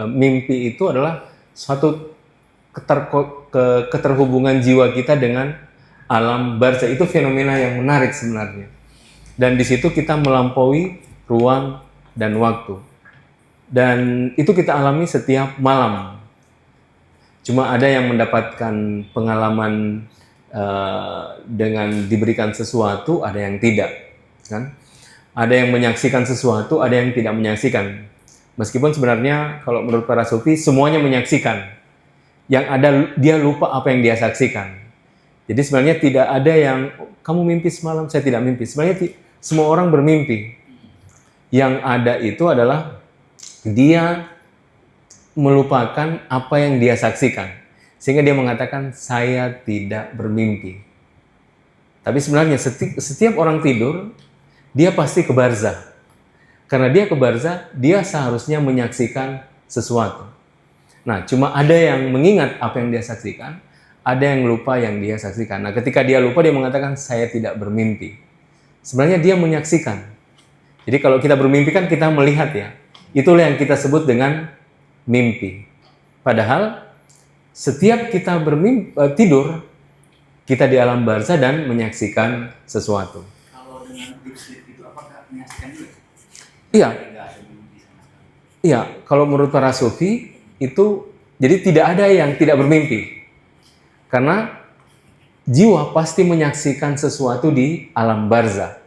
mimpi itu adalah suatu keterhubungan jiwa kita dengan alam barzah. Itu fenomena yang menarik sebenarnya. Dan di situ kita melampaui ruang dan waktu. Dan itu kita alami setiap malam. Cuma ada yang mendapatkan pengalaman dengan diberikan sesuatu, ada yang tidak, kan? Ada yang menyaksikan sesuatu, ada yang tidak menyaksikan. Meskipun sebenarnya kalau menurut para sufi semuanya menyaksikan. Yang ada dia lupa apa yang dia saksikan. Jadi sebenarnya tidak ada yang kamu mimpi semalam, saya tidak mimpi. Sebenarnya semua orang bermimpi. Yang ada itu adalah dia melupakan apa yang dia saksikan. Sehingga dia mengatakan saya tidak bermimpi. Tapi sebenarnya setiap orang tidur dia pasti ke barzah. Karena dia ke barzah, dia seharusnya menyaksikan sesuatu. Nah, cuma ada yang mengingat apa yang dia saksikan, ada yang lupa yang dia saksikan. Nah, ketika dia lupa, dia mengatakan, saya tidak bermimpi. Sebenarnya dia menyaksikan. Jadi kalau kita bermimpi kan kita melihat ya. Itulah yang kita sebut dengan mimpi. Padahal, setiap kita tidur, kita di alam barzah dan menyaksikan sesuatu. Kalau dengan deep sleep itu apakah menyaksikan juga? Iya. Tidak ada mimpi sama sekali. Iya, kalau menurut para sufi itu jadi tidak ada yang tidak bermimpi. Karena jiwa pasti menyaksikan sesuatu di alam barzah.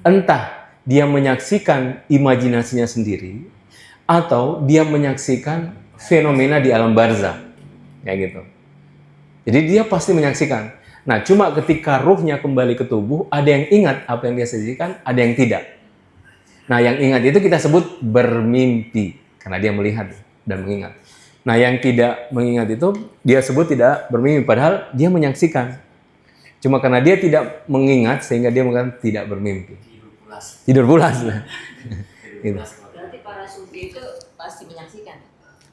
Entah dia menyaksikan imajinasinya sendiri atau dia menyaksikan fenomena di alam barzah. Kayak gitu. Jadi dia pasti menyaksikan. Nah, cuma ketika ruhnya kembali ke tubuh, ada yang ingat apa yang dia saksikan, ada yang tidak. Nah, yang ingat itu kita sebut bermimpi, karena dia melihat dan mengingat. Nah, yang tidak mengingat itu dia sebut tidak bermimpi, padahal dia menyaksikan. Cuma karena dia tidak mengingat, sehingga dia mengatakan tidak bermimpi. Tidur pulas. Tidur pulas. Tidur Gitu. pulas. Berarti para sufi itu pasti menyaksikan.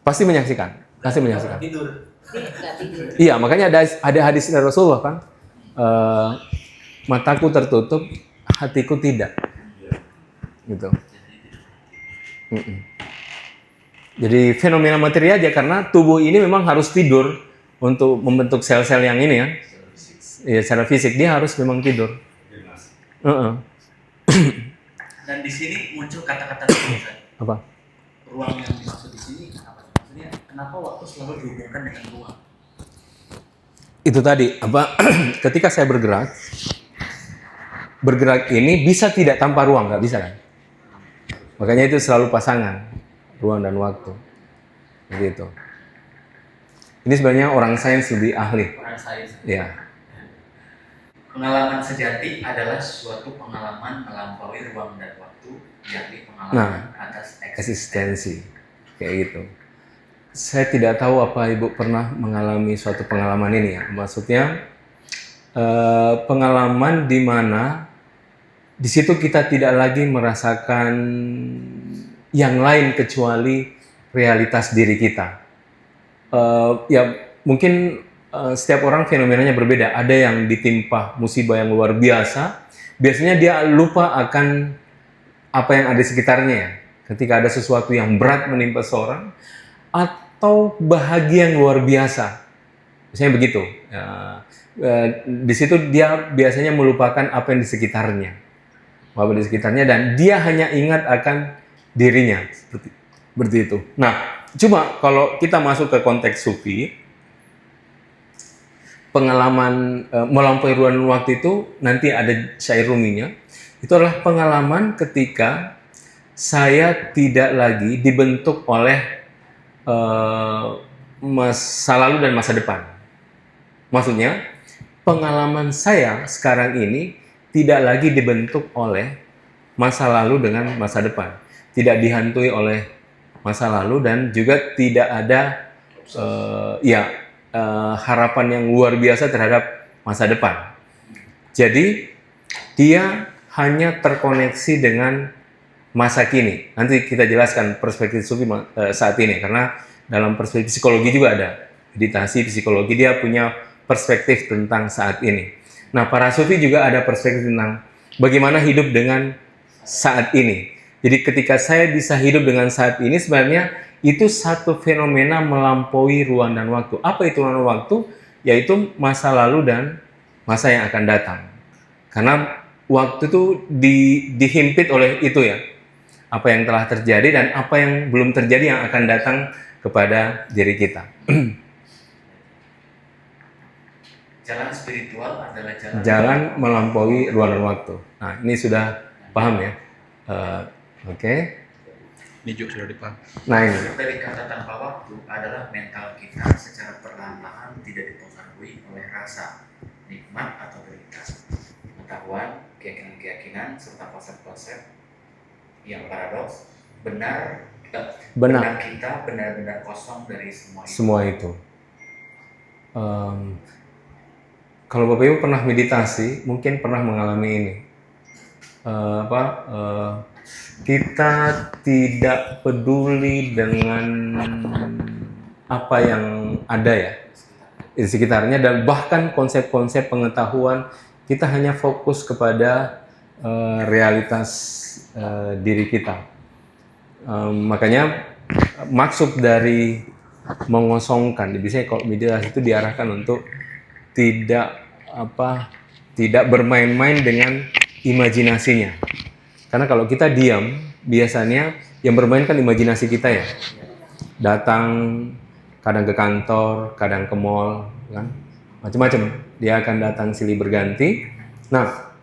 Pasti menyaksikan. Pasti menyaksikan. Tidur. Dia nggak tidur. Iya, makanya ada hadis dari Rasulullah kan. Mataku tertutup, hatiku tidak. Gitu. Jadi fenomena materi aja, karena tubuh ini memang harus tidur untuk membentuk sel-sel yang ini ya. Ya, secara fisik dia harus memang tidur. Dan di sini muncul kata-kata seperti Apa? ruang yang dimaksud di sini apa? Maksudnya kenapa waktu selalu dihubungkan dengan ruang? Itu tadi apa? Ketika saya bergerak ini bisa tidak tanpa ruang, nggak bisa kan? Makanya itu selalu pasangan, ruang dan waktu. Begitu. Ini sebenarnya orang sains lebih ahli. Orang sains. Ya. Pengalaman sejati adalah suatu pengalaman melampaui ruang dan waktu, yakni pengalaman atas Eksistensi. Kayak gitu. Saya tidak tahu apa Ibu pernah mengalami suatu pengalaman ini ya. Maksudnya pengalaman di mana di situ kita tidak lagi merasakan yang lain kecuali realitas diri kita. Ya mungkin setiap orang fenomenanya berbeda. Ada yang ditimpa musibah yang luar biasa, biasanya dia lupa akan apa yang ada di sekitarnya. Ketika ada sesuatu yang berat menimpa seorang, atau bahagia yang luar biasa, misalnya begitu. Di situ dia biasanya melupakan apa yang di sekitarnya, dan dia hanya ingat akan dirinya, seperti itu. Nah, cuma kalau kita masuk ke konteks sufi, pengalaman melampaui ruang dan waktu itu nanti ada syair Ruminya. Itu adalah pengalaman ketika saya tidak lagi dibentuk oleh masa lalu dan masa depan. Maksudnya, pengalaman saya sekarang ini tidak lagi dibentuk oleh masa lalu dengan masa depan. Tidak dihantui oleh masa lalu dan juga tidak ada harapan yang luar biasa terhadap masa depan. Jadi, dia hanya terkoneksi dengan masa kini. Nanti kita jelaskan perspektif sufi saat ini, karena dalam perspektif psikologi juga ada. Meditasi psikologi, dia punya perspektif tentang saat ini. Nah, para sufi juga ada perspektif tentang bagaimana hidup dengan saat ini. Jadi ketika saya bisa hidup dengan saat ini, sebenarnya itu satu fenomena melampaui ruang dan waktu. Apa itu ruang dan waktu? Yaitu masa lalu dan masa yang akan datang. Karena waktu itu dihimpit oleh itu ya. Apa yang telah terjadi dan apa yang belum terjadi yang akan datang kepada diri kita. Jalan spiritual adalah Jalan melampaui ruang dan waktu. Nah, ini sudah paham ya? Oke. Ini juga sudah dipaham. Nah, ini. Dari kata tanpa waktu adalah mental kita secara perlahan-lahan tidak dipengaruhi oleh rasa, nikmat atau derita, pengetahuan, keyakinan-keyakinan, serta konsep-konsep yang paradoks. Benar kita benar-benar kosong dari semua itu. Kalau Bapak Ibu pernah meditasi, mungkin pernah mengalami ini. Kita tidak peduli dengan apa yang ada ya di sekitarnya, dan bahkan konsep-konsep pengetahuan, kita hanya fokus kepada realitas diri kita. Makanya maksud dari mengosongkan, biasanya kalau meditasi itu diarahkan untuk tidak bermain-main dengan imajinasinya. Karena kalau kita diam, biasanya yang bermain kan imajinasi kita ya. Datang kadang ke kantor, kadang ke mall, kan? Macam-macam. Dia akan datang silih berganti. Nah,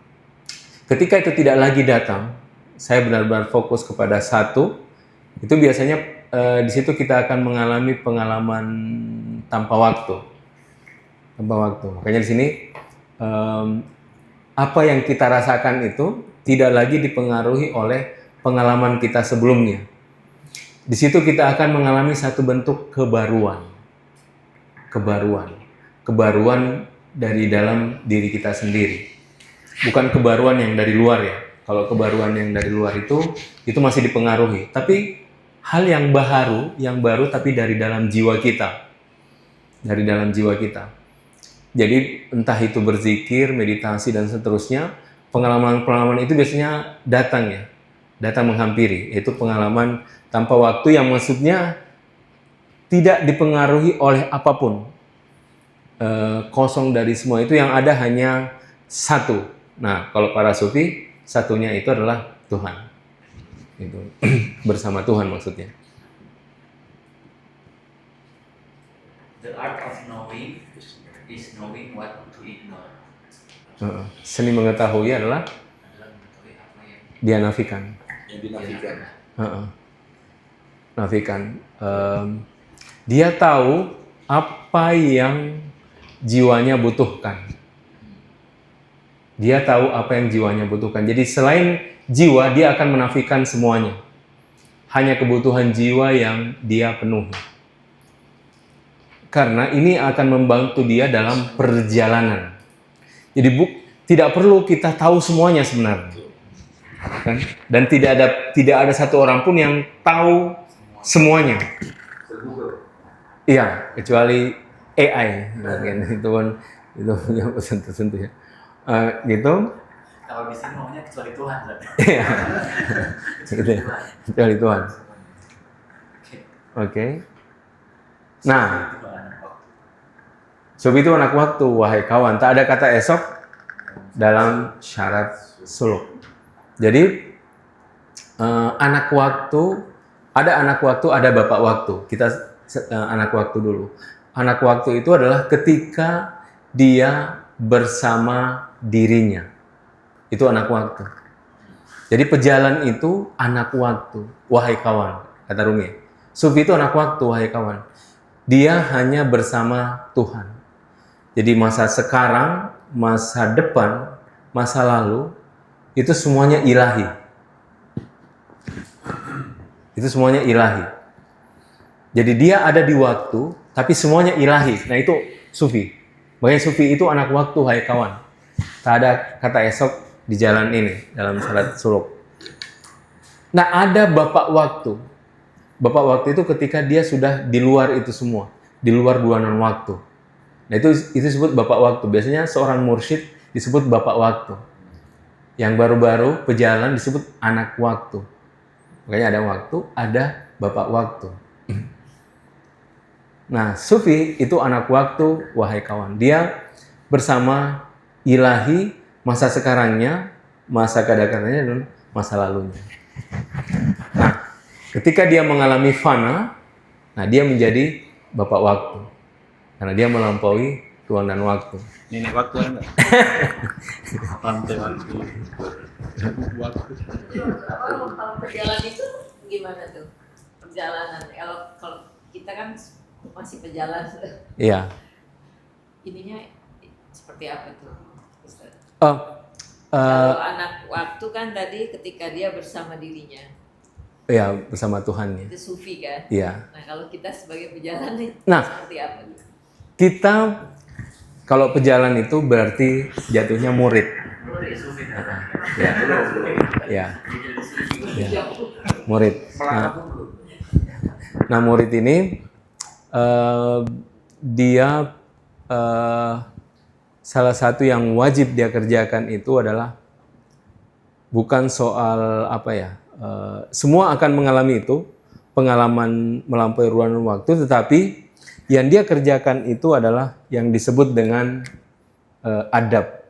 ketika itu tidak lagi datang, saya benar-benar fokus kepada satu. Itu biasanya di situ kita akan mengalami pengalaman tanpa waktu. Makanya di sini apa yang kita rasakan itu tidak lagi dipengaruhi oleh pengalaman kita sebelumnya. Di situ kita akan mengalami satu bentuk kebaruan dari dalam diri kita sendiri. Bukan kebaruan yang dari luar ya. Kalau kebaruan yang dari luar itu masih dipengaruhi. Tapi hal yang baru tapi dari dalam jiwa kita. Jadi entah itu berzikir, meditasi dan seterusnya, pengalaman-pengalaman itu biasanya datang menghampiri, yaitu pengalaman tanpa waktu yang maksudnya tidak dipengaruhi oleh apapun, kosong dari semua itu, yang ada hanya satu. Nah, kalau para sufi, satunya itu adalah Tuhan, itu bersama Tuhan maksudnya. The art of knowing is knowing what to ignore. Seni mengetahui adalah Mengetahui apa yang dia nafikan. Yang dinafikan. Nafikan. Dia tahu apa yang jiwanya butuhkan. Jadi selain jiwa, dia akan menafikan semuanya. Hanya kebutuhan jiwa yang dia penuhi. Karena ini akan membantu dia dalam perjalanan. Jadi tidak perlu kita tahu semuanya sebenarnya. kan? Dan tidak ada satu orang pun yang tahu semuanya. Iya, kecuali AI, kan? Itu kan itu yang tertentu ya. Gitu. Kalau di sini ngomongnya kecuali Tuhan, Zat. Iya. Gitu ya. Kecuali Tuhan. Oke. Nah, Sufi itu anak waktu, wahai kawan. Tak ada kata esok dalam syarat suluk. Jadi anak waktu, ada bapak waktu. Kita anak waktu dulu. Anak waktu itu adalah ketika dia bersama dirinya. Itu anak waktu. Jadi pejalan itu anak waktu, wahai kawan, kata Rumi. Sufi itu anak waktu, wahai kawan. Dia hanya bersama Tuhan. Jadi masa sekarang, masa depan, masa lalu, itu semuanya ilahi. Itu semuanya ilahi. Jadi dia ada di waktu, tapi semuanya ilahi. Nah itu Sufi. Makanya Sufi itu anak waktu, hai kawan. Tak ada kata esok di jalan ini, dalam syarat suluk. Nah ada bapak waktu. Bapak waktu itu ketika dia sudah di luar itu semua. Di luar guanan waktu. Nah itu disebut bapak waktu. Biasanya seorang mursyid disebut bapak waktu. Yang baru-baru pejalan disebut anak waktu. Makanya ada waktu, ada bapak waktu. Nah, Sufi itu anak waktu, wahai kawan. Dia bersama ilahi masa sekarangnya, masa kadang-kadangnya, dan masa lalunya. Nah, ketika dia mengalami fana, nah dia menjadi bapak waktu. Karena dia melampaui ruang dan waktu. Nenek waktu enggak? Pantai waktu. Kalau perjalanan itu gimana tuh? Perjalanan, kalau kita kan masih berjalan. Iya. Ininya seperti apa tuh, Ustaz? Kalau anak waktu kan tadi ketika dia bersama dirinya. ya bersama Tuhannya. Itu sufi kan? Iya. Nah kalau kita sebagai pejalan nih, Nah. seperti apa? Kita kalau pejalan itu berarti jatuhnya murid. Ya. Ya. Ya. Murid. Nah murid ini dia salah satu yang wajib dia kerjakan itu adalah bukan soal apa ya. Semua akan mengalami itu, pengalaman melampaui ruang dan waktu, tetapi yang dia kerjakan itu adalah yang disebut dengan adab.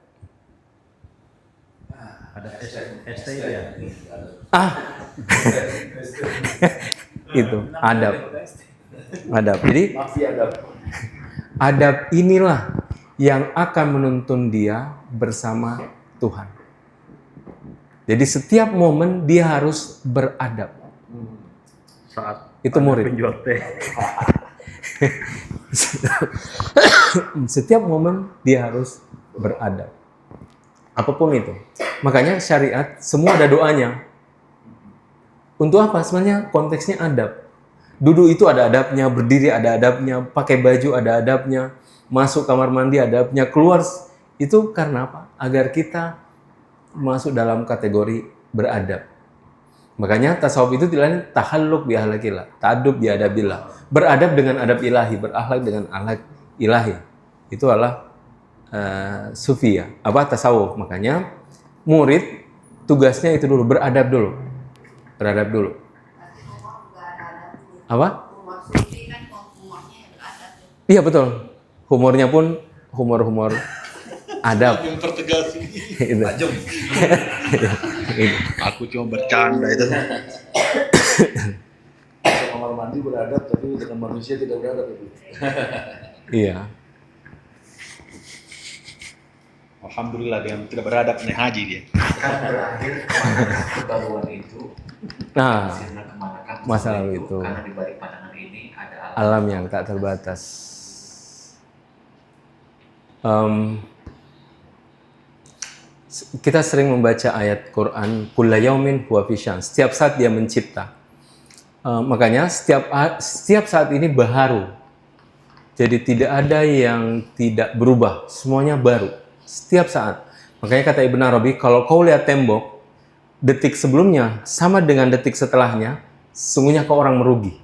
Ada ST ya. Itu adab. Adab. Jadi adab inilah yang akan menuntun dia bersama Tuhan. Jadi setiap momen dia harus beradab. Saat Itu murid. penjual teh. Setiap momen dia harus beradab. Apapun itu. Makanya syariat semua ada doanya. Untuk apa? Sebenarnya konteksnya adab. Duduk itu ada adabnya, berdiri ada adabnya, pakai baju ada adabnya, masuk kamar mandi ada adabnya, keluar itu karena apa? Agar kita masuk dalam kategori beradab. Makanya tasawuf itu tidak lain tahalluk bi ahlakillah, ta'addub bi adabillah. Beradab dengan adab ilahi, berakhlak dengan akhlak ilahi. Itu adalah sufi ya, tasawuf. Makanya murid tugasnya itu dulu, beradab dulu. Beradab dulu. Apa? Humor sufi kan humornya beradab. Iya betul. Humornya pun humor adab. Yang tertegas ini. Itu. Aku cuma bercanda itu. Kamar mandi beradab tapi dengan manusia tidak beradab itu. Iya. Alhamdulillah dengan tidak beradab naik haji dia. Kan berakhir kebaruan itu. Nah, Hasilnya kemanakah masa lalu itu. Karena di balik pandangan ini ada alam yang tak terbatas. Kita sering membaca ayat Quran, kulla yaumin huwa fi sya'n. Setiap saat dia mencipta. Makanya setiap saat ini baharu. Jadi tidak ada yang tidak berubah, semuanya baru. Setiap saat. Makanya kata Ibn Arabi, kalau kau lihat tembok, detik sebelumnya sama dengan detik setelahnya, sungguhnya kau orang merugi.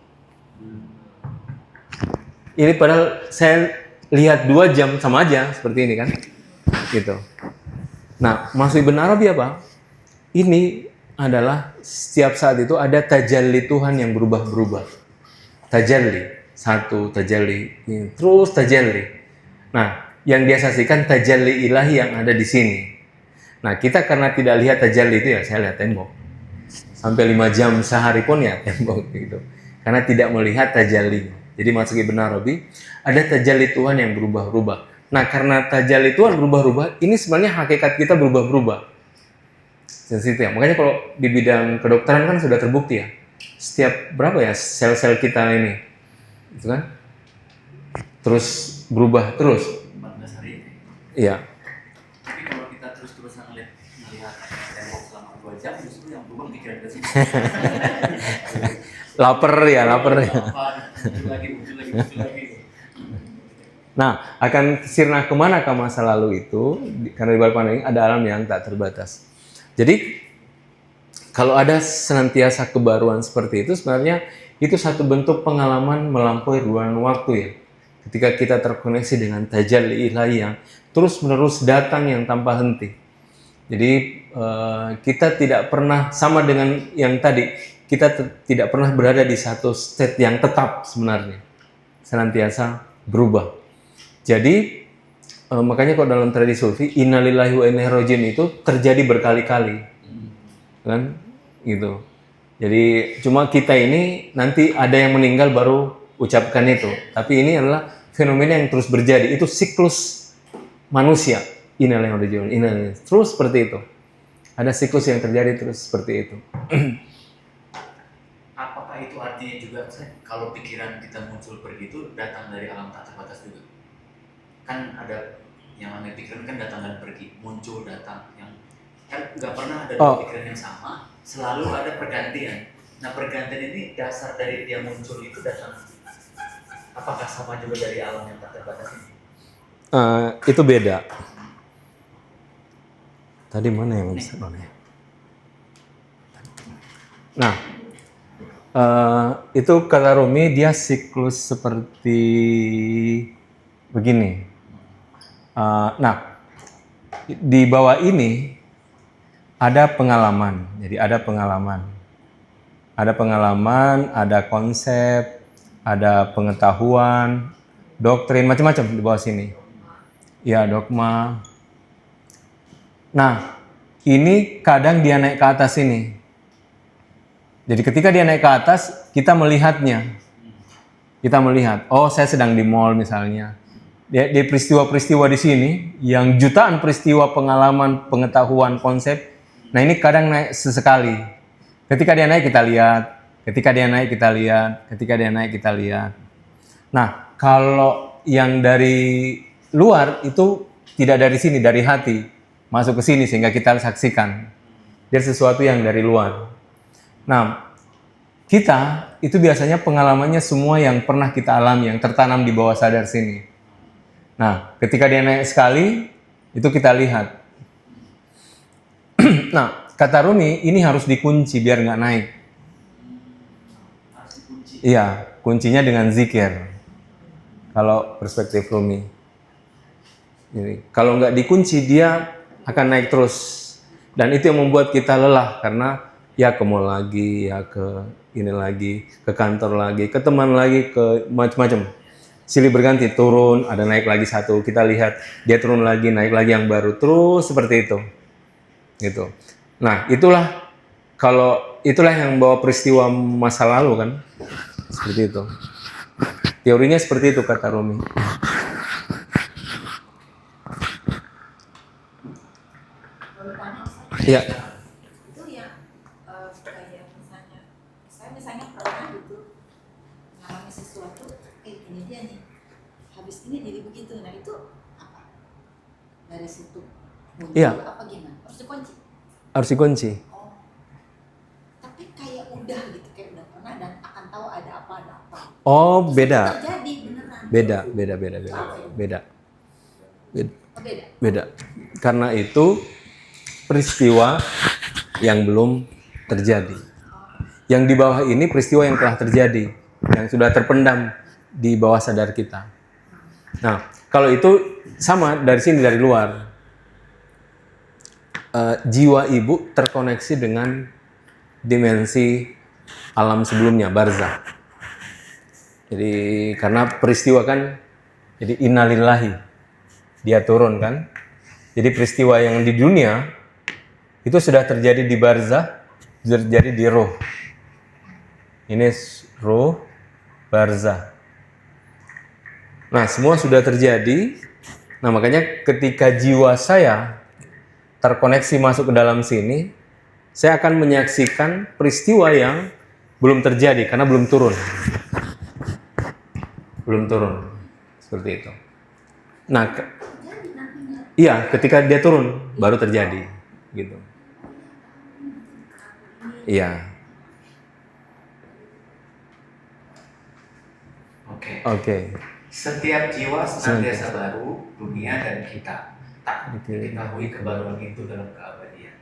Ini padahal saya lihat 2 jam sama aja seperti ini kan, gitu. Nah, maksud Ibn Arabi apa? Ini adalah setiap saat itu ada tajalli Tuhan yang berubah-berubah. Tajalli, satu tajalli, terus tajalli. Nah, yang dia saksikan tajalli ilahi yang ada di sini. Nah, kita karena tidak lihat tajalli itu ya, saya lihat tembok. Sampai 5 jam sehari pun ya tembok gitu. Karena tidak melihat tajallinya. Jadi maksud Ibn Arabi, ada tajalli Tuhan yang berubah-ubah. Nah, karena tajalli Tuhan berubah-ubah, ini sebenarnya hakikat kita berubah-ubah. Sensitif ya. Makanya kalau di bidang kedokteran kan sudah terbukti ya. Setiap berapa ya sel-sel kita ini, gitu kan? Terus berubah terus. 14 hari. Iya. Tapi kalau kita terus-terusan melihat tembok selama 2 jam, justru yang berubah pikiran kita sih. Lapar ya. Muncul lagi. Nah, akan sirna kemana ke masa lalu itu, karena di balik pandang ada alam yang tak terbatas. Jadi, kalau ada senantiasa kebaruan seperti itu, sebenarnya itu satu bentuk pengalaman melampaui ruang waktu ya. Ketika kita terkoneksi dengan tajalli ilahi yang terus-menerus datang yang tanpa henti. Jadi, kita tidak pernah sama dengan yang tadi, kita tidak pernah berada di satu state yang tetap sebenarnya. Senantiasa berubah. Jadi makanya kalau dalam tradisi sufi innalillahi wa inna ilaihi raji'un itu terjadi berkali-kali. Kan? Gitu. Jadi cuma kita ini nanti ada yang meninggal baru ucapkan itu. Tapi ini adalah fenomena yang terus berjadi. Itu siklus manusia. Innalillahi wa inna ilaihi raji'un. Terus seperti itu. Ada siklus yang terjadi terus seperti itu. Apakah itu artinya juga kalau pikiran kita muncul pergi itu datang dari alam tak terbatas juga? Kan ada yang namanya pikiran kan datang dan pergi, muncul datang, yang kan nggak pernah ada pikiran yang sama, selalu ada pergantian. Nah, pergantian ini dasar dari dia muncul itu datang, apakah sama juga dari alam yang tak terbatas ini? Itu beda. Tadi mana yang bisa mana? Nah, itu kata Rumi dia siklus seperti begini. Nah, di bawah ini ada pengalaman. Jadi ada pengalaman. Ada pengalaman, ada konsep, ada pengetahuan, doktrin, macam-macam di bawah sini. Ya, dogma. Nah, ini kadang dia naik ke atas ini. Jadi ketika dia naik ke atas, kita melihatnya. Kita melihat, oh saya sedang di mall misalnya. Di peristiwa-peristiwa di sini, yang jutaan peristiwa pengalaman, pengetahuan, konsep, nah ini kadang naik sesekali. Ketika dia naik kita lihat, ketika dia naik kita lihat, ketika dia naik kita lihat. Nah, kalau yang dari luar itu tidak dari sini, dari hati, masuk ke sini sehingga kita saksikan. Dia sesuatu yang dari luar. Nah, kita itu biasanya pengalamannya semua yang pernah kita alami, yang tertanam di bawah sadar sini. Nah, ketika dia naik sekali, itu kita lihat. Nah, kata Rumi, ini harus dikunci biar nggak naik. Iya, kuncinya dengan zikir. Kalau perspektif Rumi. Jadi, kalau nggak dikunci, dia akan naik terus. Dan itu yang membuat kita lelah, karena ya ke mall lagi, ya ke ini lagi, ke kantor lagi, ke teman lagi, ke macam-macam. Silih berganti, turun, ada naik lagi satu, kita lihat dia turun lagi, naik lagi yang baru, terus seperti itu. Gitu. Nah, itulah yang bawa peristiwa masa lalu kan. Seperti itu. Teorinya seperti itu kata Rumi. Iya. Itu yang kayak misalnya, saya misalnya pernah gitu mengalami sesuatu, ini dia nih, habis ini jadi begitu, nah itu apa? Dari situ muncul apa gimana? Harus dikunci? Harus dikunci. Oh, tapi kayak udah gitu, kayak udah pernah dan akan tahu ada apa. Oh, terus beda. terjadi beneran. Beda. Karena itu peristiwa yang belum terjadi. Yang di bawah ini peristiwa yang telah terjadi, yang sudah terpendam di bawah sadar kita. Nah, kalau itu sama dari sini, dari luar. Jiwa ibu terkoneksi dengan dimensi alam sebelumnya, barzah. Jadi karena peristiwa kan, jadi innalillahi, dia turun kan. Jadi peristiwa yang di dunia itu sudah terjadi di barzah, terjadi di roh. Ini roh, barzah. Nah, semua sudah terjadi. Nah, makanya ketika jiwa saya terkoneksi masuk ke dalam sini, saya akan menyaksikan peristiwa yang belum terjadi karena belum turun. Belum turun. Seperti itu. Nah, iya, ketika dia turun baru terjadi, gitu. Iya. Oke. Setiap jiwa senantiasa baru, dunia dan kita tak diketahui kebaruan itu dalam keabadian.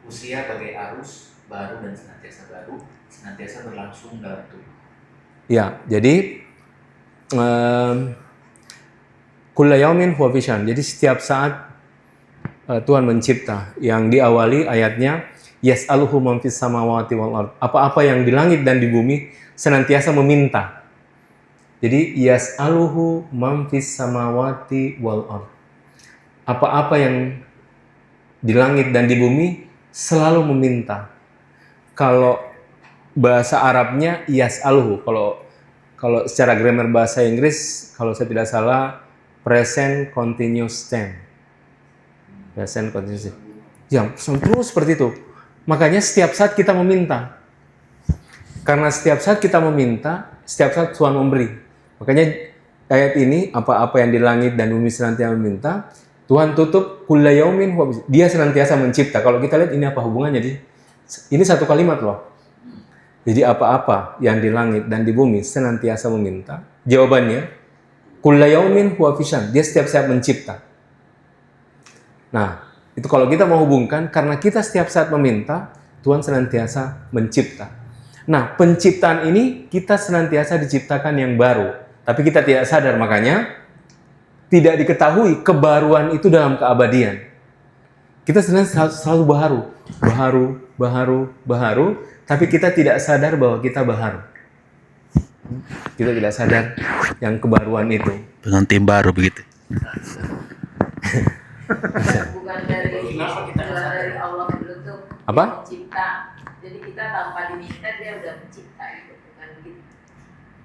Usia bagai arus, baru dan senantiasa berlangsung dalam tubuh. Ya, jadi kulla yaumin huwa fi sya'n. Jadi setiap saat Tuhan mencipta, yang diawali ayatnya yas'aluhu man fis samawati wal ard. Apa-apa yang di langit dan di bumi senantiasa meminta. Jadi yas'aluhu man fis samawati wal ard. Apa-apa yang di langit dan di bumi selalu meminta. Kalau bahasa Arabnya yas'aluhu. Kalau secara grammar bahasa Inggris, kalau saya tidak salah, present continuous tense. Present continuous tense. Ya, terus seperti itu. Makanya setiap saat kita meminta. Karena setiap saat kita meminta, setiap saat Tuhan memberi. Makanya ayat ini, apa-apa yang di langit dan bumi senantiasa meminta, Tuhan tutup kulla yaumin, dia senantiasa mencipta. Kalau kita lihat ini apa hubungannya? Ini satu kalimat loh. Jadi apa-apa yang di langit dan di bumi senantiasa meminta. Jawabannya, kulla yaumin huwa fi sya'n. Dia setiap saat mencipta. Nah, itu kalau kita mau hubungkan, karena kita setiap saat meminta, Tuhan senantiasa mencipta. Nah, penciptaan ini kita senantiasa diciptakan yang baru. Tapi kita tidak sadar, makanya tidak diketahui kebaruan itu dalam keabadian. Kita selalu baharu, tapi kita tidak sadar bahwa kita baharu. Kita tidak sadar yang kebaruan itu. Pengantin baru begitu. Bukan dari Allah dulu tuh. Apa? Mencipta. Jadi kita tanpa diminta dia udah mencipta gitu, bukan gitu.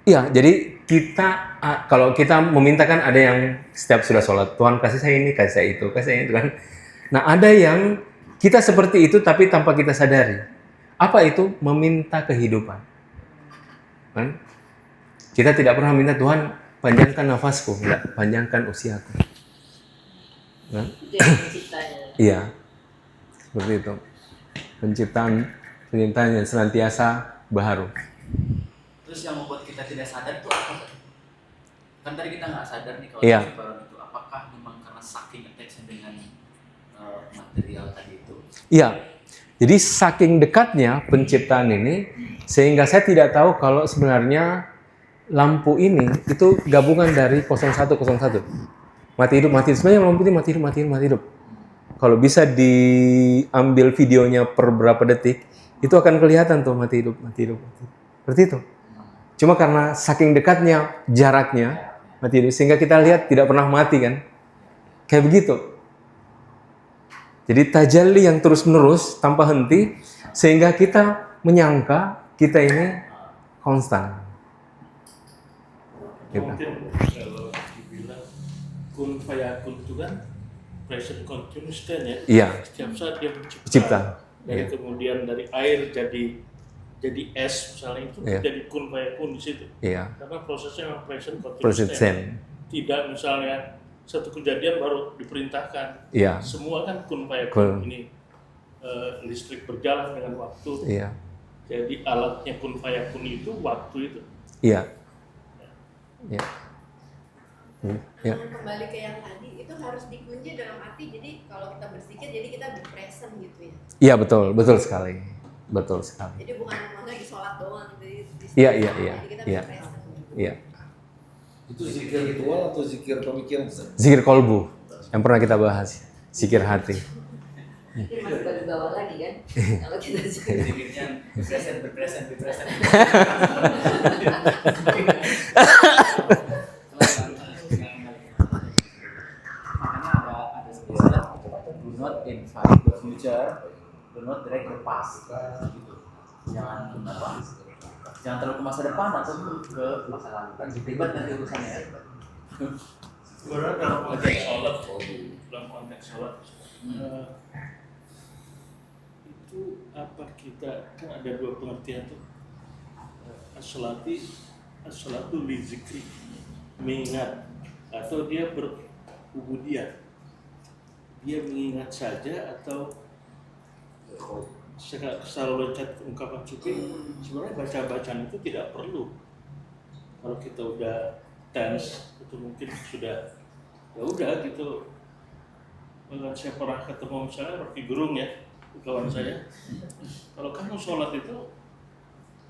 Iya, jadi kita, kalau kita meminta kan ada yang setiap sudah sholat, Tuhan kasih saya ini, kasih saya itu, kasih saya itu kan. Nah, ada yang kita seperti itu tapi tanpa kita sadari. Apa itu? Meminta kehidupan. Kan? Kita tidak pernah minta, Tuhan panjangkan nafasku, enggak, panjangkan usiaku. Kan? Itu yang menciptanya. Iya, seperti itu. Penciptaan yang senantiasa baharu. Terus yang membuat kita tidak sadar itu apa? Kan tadi kita nggak sadar nih kalau kebaruan itu. Apakah memang karena saking attachment dengan material tadi itu? Iya. Jadi saking dekatnya penciptaan ini, sehingga saya tidak tahu kalau sebenarnya lampu ini itu gabungan dari 0101. Mati hidup. Sebenarnya lampu ini mati hidup. Kalau bisa diambil videonya per berapa detik, itu akan kelihatan tuh mati hidup. Seperti itu. Cuma karena saking dekatnya jaraknya mati hidup, sehingga kita lihat tidak pernah mati kan. Kayak begitu. Jadi tajalli yang terus-menerus tanpa henti, sehingga kita menyangka kita ini konstan. Gitu. Mungkin kalau dibilang kun fayakun itu kan present continuous tense ya. Iya. Setiap saat dia mencipta. Cipta. Dari Iya. kemudian dari air jadi es misalnya itu Iya. jadi kun fayakun di situ. Iya. Karena prosesnya memang present continuous Present tense. tense. Tidak misalnya satu kejadian baru diperintahkan. Iya. Semua kan kun fayakun. Kun. Ini listrik berjalan dengan waktu. Iya. Jadi alatnya kun fayakun itu waktu itu. Iya. Iya. Ya. Kembali ke yang tadi, itu harus dikunci dalam hati. Jadi kalau kita berzikir, jadi kita be present gitu ya. Iya betul, betul sekali, betul sekali. Jadi bukan lagi sholat doang, di Iya, iya, iya, jadi kita iya. be present. Iya. Itu zikir ritual atau zikir pemikiran? Zikir kolbu yang pernah kita bahas, zikir hati. Ini masih baru bawah lagi kan? Kalau kita Zikirnya berpresent. Makanya ada istilah do not invite the future, do not drag the past. Gitu. Jangan terlalu ke masa depan atau ke masa lalu. Kan ribet nanti urusannya ya. Sebenarnya dalam konteks sholat, itu apa kita kan ada dua pengertian tuh, as-sholatu li zikri, mengingat, atau dia berubudiyah, dia mengingat saja, atau selalu loncat ungkapan suci. Sebenarnya baca-bacaan itu tidak perlu. Kalau kita udah tense itu mungkin sudah ya udah gitu. Bahkan saya pernah ketemu misalnya Rocky Gerung ya, kawan saya. Kalau kamu sholat itu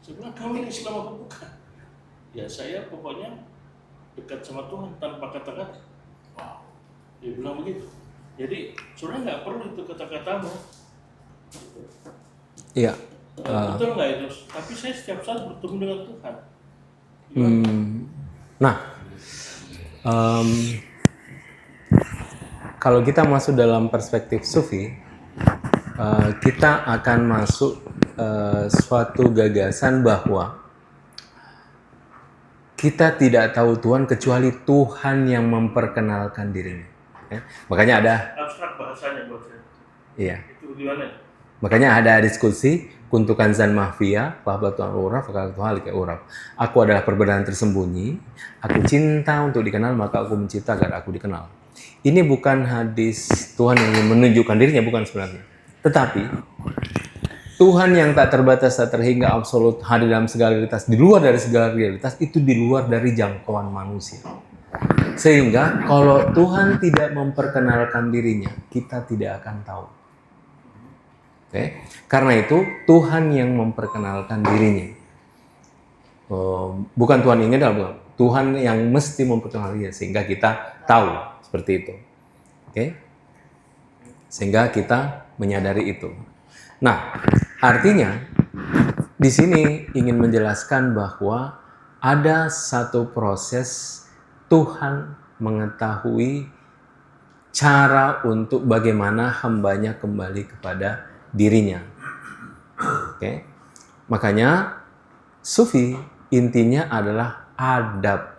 sebenarnya kamu ini Islam apa bukan? Ya saya pokoknya dekat sama Tuhan tanpa kata-kata. Dia bilang begitu. Jadi sebenarnya nggak perlu itu kata-katamu. Iya. Betul nggak itu? Tapi saya setiap saat bertemu dengan Tuhan. Nah, kalau kita masuk dalam perspektif sufi, kita akan masuk suatu gagasan bahwa kita tidak tahu Tuhan kecuali Tuhan yang memperkenalkan dirinya. Ya. Makanya ada Abstrak bahasanya buat saya. Iya. Itu gimana? Makanya ada diskusi kuntukan zan mahfiyah, fahbatuan uraf, fakatuhal kayak uraf. Aku adalah perbedaan tersembunyi, aku cinta untuk dikenal, maka aku mencipta agar aku dikenal. Ini bukan hadis Tuhan yang ingin menunjukkan dirinya, bukan sebenarnya. Tetapi, Tuhan yang tak terbatas, tak terhingga, absolut, hadir dalam segala realitas, di luar dari segala realitas, itu di luar dari jangkauan manusia. Sehingga, kalau Tuhan tidak memperkenalkan dirinya, kita tidak akan tahu. Oke? Karena itu Tuhan yang memperkenalkan dirinya. Bukan Tuhan ingin, bukan. Tuhan yang mesti memperkenalkan dirinya sehingga kita tahu seperti itu. Oke? Sehingga kita menyadari itu. Nah, artinya di sini ingin menjelaskan bahwa ada satu proses Tuhan mengetahui cara untuk bagaimana hambanya kembali kepada dirinya. Oke. Makanya sufi intinya adalah adab.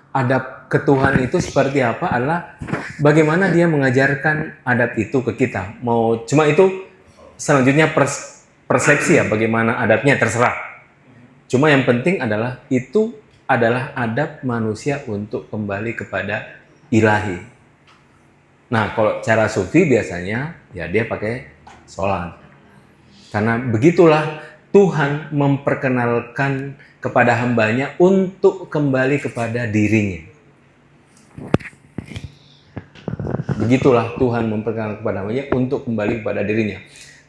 Adab ke Tuhan itu seperti apa? Adalah bagaimana dia mengajarkan adab itu ke kita. Mau cuma itu selanjutnya persepsi ya, bagaimana adabnya terserah. Cuma yang penting adalah itu adalah adab manusia untuk kembali kepada ilahi. Nah, kalau cara sufi biasanya ya dia pakai sholat. Karena begitulah Tuhan memperkenalkan kepada hambanya untuk kembali kepada dirinya. Begitulah Tuhan memperkenalkan kepada hambanya untuk kembali kepada dirinya.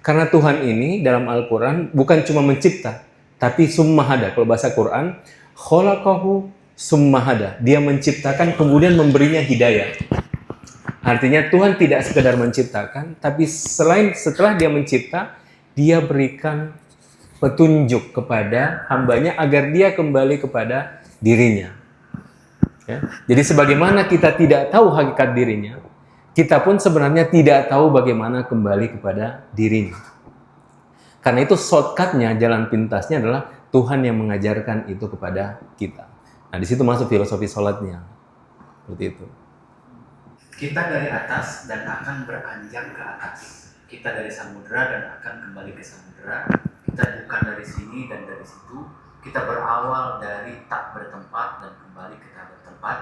Karena Tuhan ini dalam Al-Quran bukan cuma mencipta, tapi summahada. Kalau bahasa Quran, kholaqahu summahada. Dia menciptakan kemudian memberinya hidayah. Artinya Tuhan tidak sekedar menciptakan, tapi setelah dia mencipta, dia berikan petunjuk kepada hambanya agar dia kembali kepada dirinya. Ya. Jadi sebagaimana kita tidak tahu hakikat dirinya, kita pun sebenarnya tidak tahu bagaimana kembali kepada dirinya. Karena itu shortcutnya, jalan pintasnya adalah Tuhan yang mengajarkan itu kepada kita. Nah, di situ masuk filosofi sholatnya. Seperti itu. Kita dari atas dan akan beranjak ke atas. Kita dari samudera dan akan kembali ke samudera. Kita bukan dari sini dan dari situ. Kita berawal dari tak bertempat dan kembali ke tak bertempat.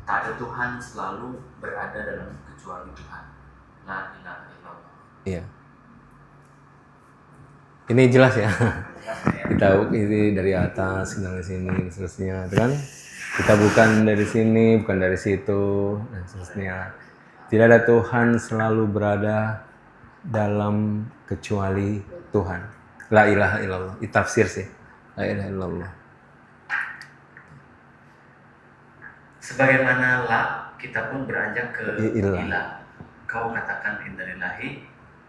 Tak ada Tuhan, selalu berada dalam kecuali Tuhan. La ilaha illallah. Iya. Ini jelas ya. Kita ini dari atas, dari sini, seterusnya, itu kan? Kita bukan dari sini, bukan dari situ, dan seterusnya. Tidak ada Tuhan selalu berada dalam kecuali Tuhan. La ilaha illallah. Itu tafsir sih. La ilaha illallah. Sebagaimana la, kita pun beranjak ke Ilah. ilah. Kau katakan innalillahi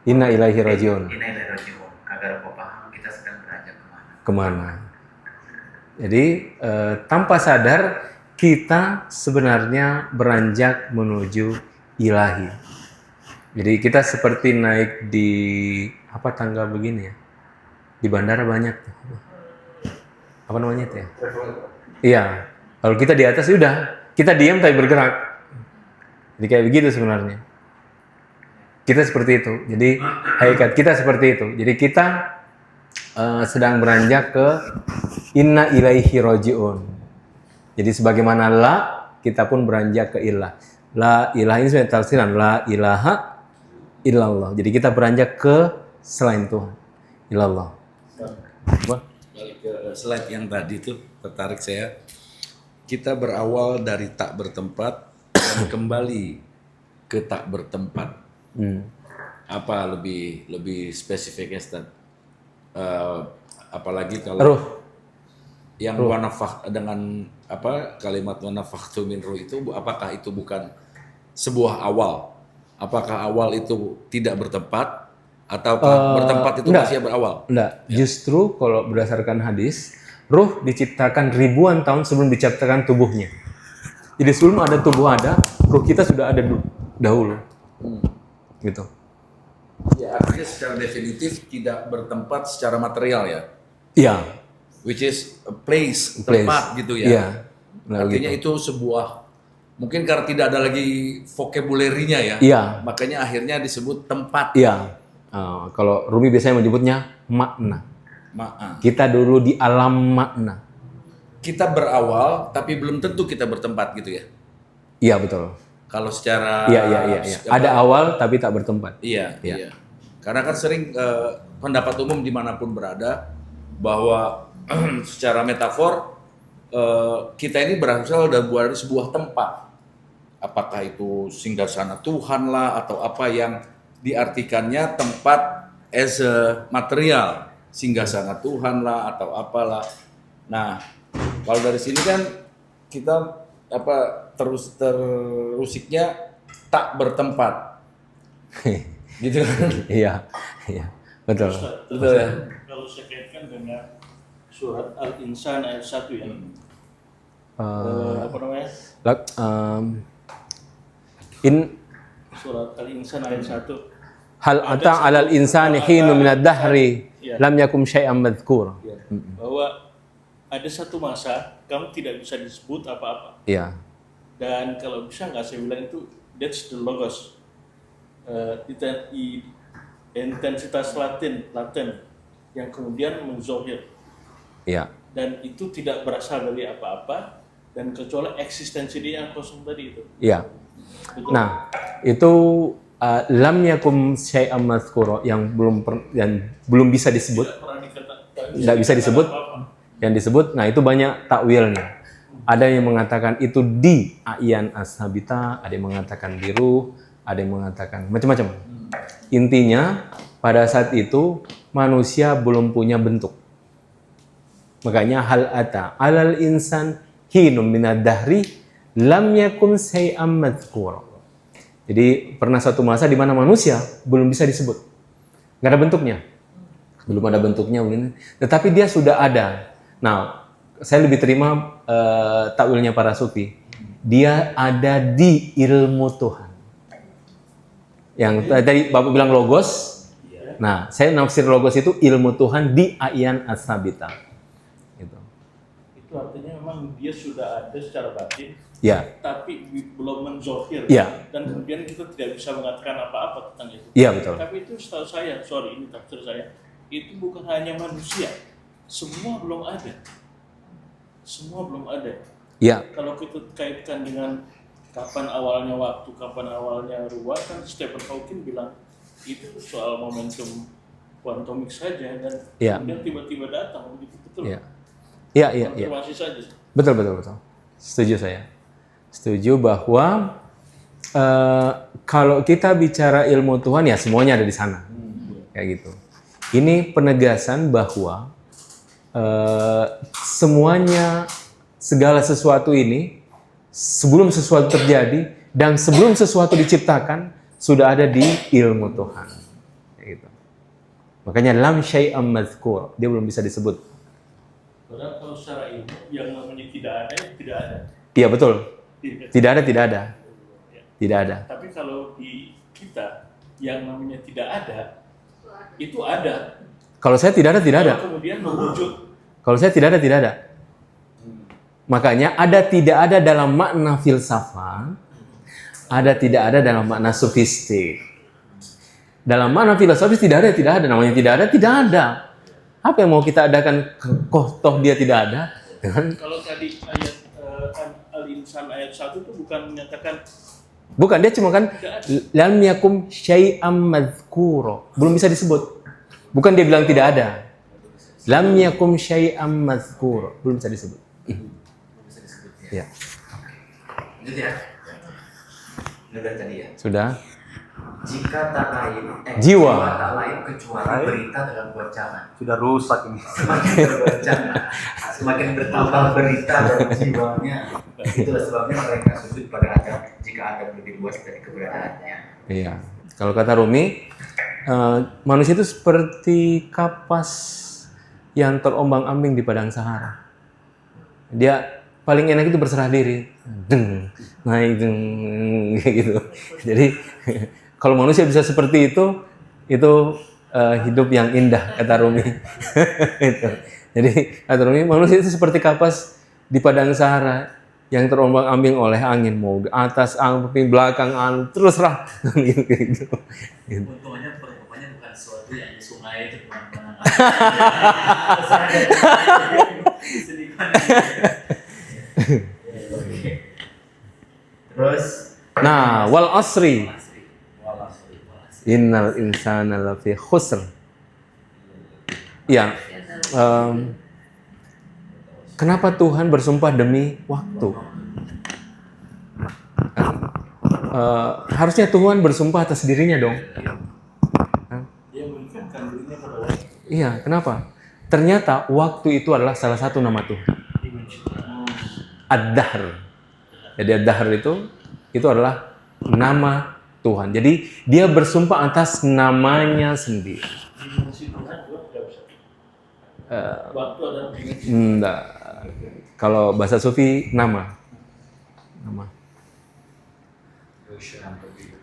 Inna ilaihi rajiun. inna ilaihi rajiun. Agar kau paham kita sedang beranjak kemana. Kemana? Jadi tanpa sadar kita sebenarnya beranjak menuju ilahi. Jadi kita seperti naik di apa tangga begini ya. Di bandara banyak tuh. Apa namanya itu ya? Iya. Kalau kita di atas udah kita diam tapi bergerak. Jadi kayak begitu sebenarnya. Kita seperti itu. Jadi hakikat kita seperti itu. Jadi kita sedang beranjak ke inna ilaihi rajiun. Jadi sebagaimana la, kita pun beranjak ke ilah. La ilaha ini sebenarnya tafsiran la ilaha illallah. Jadi kita beranjak ke selain Tuhan. Ilallah. Apa? Balik ke slide yang tadi tuh tertarik saya. Kita berawal dari tak bertempat dan kembali ke tak bertempat. Apa lebih spesifiknya, Ustaz? Apalagi kalau Ruh. yang wanafah dengan apa kalimat wanafahtu min ruh itu, apakah itu bukan sebuah awal? Apakah awal itu tidak bertempat ataukah bertempat itu enggak. masih berawal? Enggak, justru kalau berdasarkan hadis, ruh diciptakan ribuan tahun sebelum diciptakan tubuhnya. Jadi sebelum ada tubuh ada, ruh kita sudah ada dahulu. Gitu. Ya, artinya secara definitif tidak bertempat secara material ya. Iya. Which is a place, tempat gitu ya. Iya. Nah, Artinya gitu. itu sebuah, mungkin karena tidak ada lagi vocabulary-nya ya. Iya. Makanya akhirnya disebut tempat. Iya. Kalau Rumi biasanya menyebutnya makna. Kita dulu di alam makna. Kita berawal tapi belum tentu kita bertempat gitu ya. Iya betul. Kalau secara Iya. Ada awal tapi tak bertempat. Iya. Iya. Karena kan sering pendapat umum dimanapun berada bahwa secara metafor kita ini berasal dari sebuah tempat. Apakah itu singgasana Tuhan lah atau apa yang diartikannya tempat as a material, singgasana Tuhan lah atau apalah. Nah, kalau dari sini kan kita terusiknya tak bertempat. Gitu kan? Iya. Betul. Betul ya. Kalau saya kaitkan dengan surat Al-Insan ayat 1 ya. Apa namanya? Surat Al-Insan ayat 1. Hal ata 'alal insani hinu minad dahri Iya. lam yakum syai'an madhkur. Bahwa ada satu masa kamu tidak bisa disebut apa-apa. Iya. Dan kalau bisa nggak saya bilang itu that's the logos. Intensitas laten yang kemudian menzohir. Iya. Dan itu tidak berasal dari apa-apa dan kecuali eksistensi dia yang kosong tadi itu. Iya. Betul? Nah, itu lam yakum syai'an madhkura yang belum bisa disebut. Tidak pernah dikatakan. Tidak bisa disebut. Apa-apa. Yang disebut, nah itu banyak takwilnya. Ada yang mengatakan itu di ayan ashabita, ada yang mengatakan di ruh, ada yang mengatakan macam-macam. Intinya pada saat itu manusia belum punya bentuk. Makanya hal ata 'alal insan hinum minad dahri lam yakun syai'an madhkura. Jadi pernah satu masa di mana manusia belum bisa disebut. Nggak ada bentuknya. Belum ada bentuknya, tetapi dia sudah ada. Nah, saya lebih terima takwilnya para sufi. Dia ada di ilmu Tuhan. Yang tadi Bapak bilang logos. Nah, saya nafsir logos itu ilmu Tuhan di ayan ashabita. Gitu. Itu artinya memang dia sudah ada secara batin, Ya. tapi belum menzohir. Ya. Dan kemudian kita tidak bisa mengatakan apa-apa tentang itu. Iya, betul. Tapi itu setahu saya, ini tafsir saya, itu bukan hanya manusia. Semua belum ada. Semua belum ada. Ya. Kalau kita kaitkan dengan kapan awalnya waktu, kapan awalnya ruang, kan Stephen Hawking bilang itu soal momentum kuantumik saja dan Ya. kemudian tiba-tiba datang begitu, betul. Ya. Iya. Konfirmasi saja. Betul. Setuju saya. Setuju bahwa kalau kita bicara ilmu Tuhan ya semuanya ada di sana. Kayak gitu. Ini penegasan bahwa semuanya, segala sesuatu ini sebelum sesuatu terjadi dan sebelum sesuatu diciptakan sudah ada di ilmu Tuhan. Kayak gitu. Makanya lam syai'am madzkur, dia belum bisa disebut. Padahal kalau secara ilmu yang namanya tidak ada, tidak ada. Iya betul. Tidak ada, tidak ada. Tidak ada. Tapi kalau di kita yang namanya tidak ada, itu ada. Kalau saya tidak ada, tidak ada. Kalau kemudian mewujud. Kalau saya tidak ada, tidak ada. Makanya ada tidak ada dalam makna filsafat, ada tidak ada dalam makna sofistik. Dalam makna filosofis tidak ada. Namanya tidak ada, tidak ada. Apa yang mau kita adakan? Toh dia tidak ada. Kalau tadi ayat Al-Insan ayat 1 itu bukan menyatakan Bukan, dia cuma kan lam yakum syai'am madzkuro. Belum bisa disebut. Bukan dia bilang tidak ada. Lam yakum syai'am madzkuro. Belum bisa disebut. Bisa disebut ya. Ya. Lanjut ya. Ini udah tadi ya. Sudah. Jika tak lain, Jiwa. tak lain kecuali berita dalam wacana. Sudah rusak ini. Semakin berwacana, semakin bertambah berita dalam jiwanya. Itulah sebabnya mereka sujud pada Adam jika Adam lebih luas dari keberadaannya. Iya. Kalau kata Rumi, manusia itu seperti kapas yang terombang-ambing di padang Sahara. Dia paling enak itu berserah diri, naik, kayak gitu. Jadi kalau manusia bisa seperti itu hidup yang indah, kata Rumi. Itu. Jadi kata Rumi, manusia itu seperti kapas di padang Sahara yang terombang-ambing oleh angin, mau di atas angin, belakang angin, teruslah gitu. Untungnya pokoknya bukan sesuatu yang di sungai itu kemana-mana. Terus, Nah, wal asri, innal insana lafi khusr. Ya, kenapa Tuhan bersumpah demi waktu? Harusnya Tuhan bersumpah atas dirinya dong. dia mengikat dirinya pada waktu. Iya, kenapa? Ternyata waktu itu adalah salah satu nama Tuhan. Ad-Dahr. Jadi Ad-Dahr itu adalah nama Tuhan. Jadi dia bersumpah atas namanya sendiri. Dimensi Tuhan juga tidak bisa. Waktu adalah dimensi. Enggak. Kalau bahasa Sufi nama.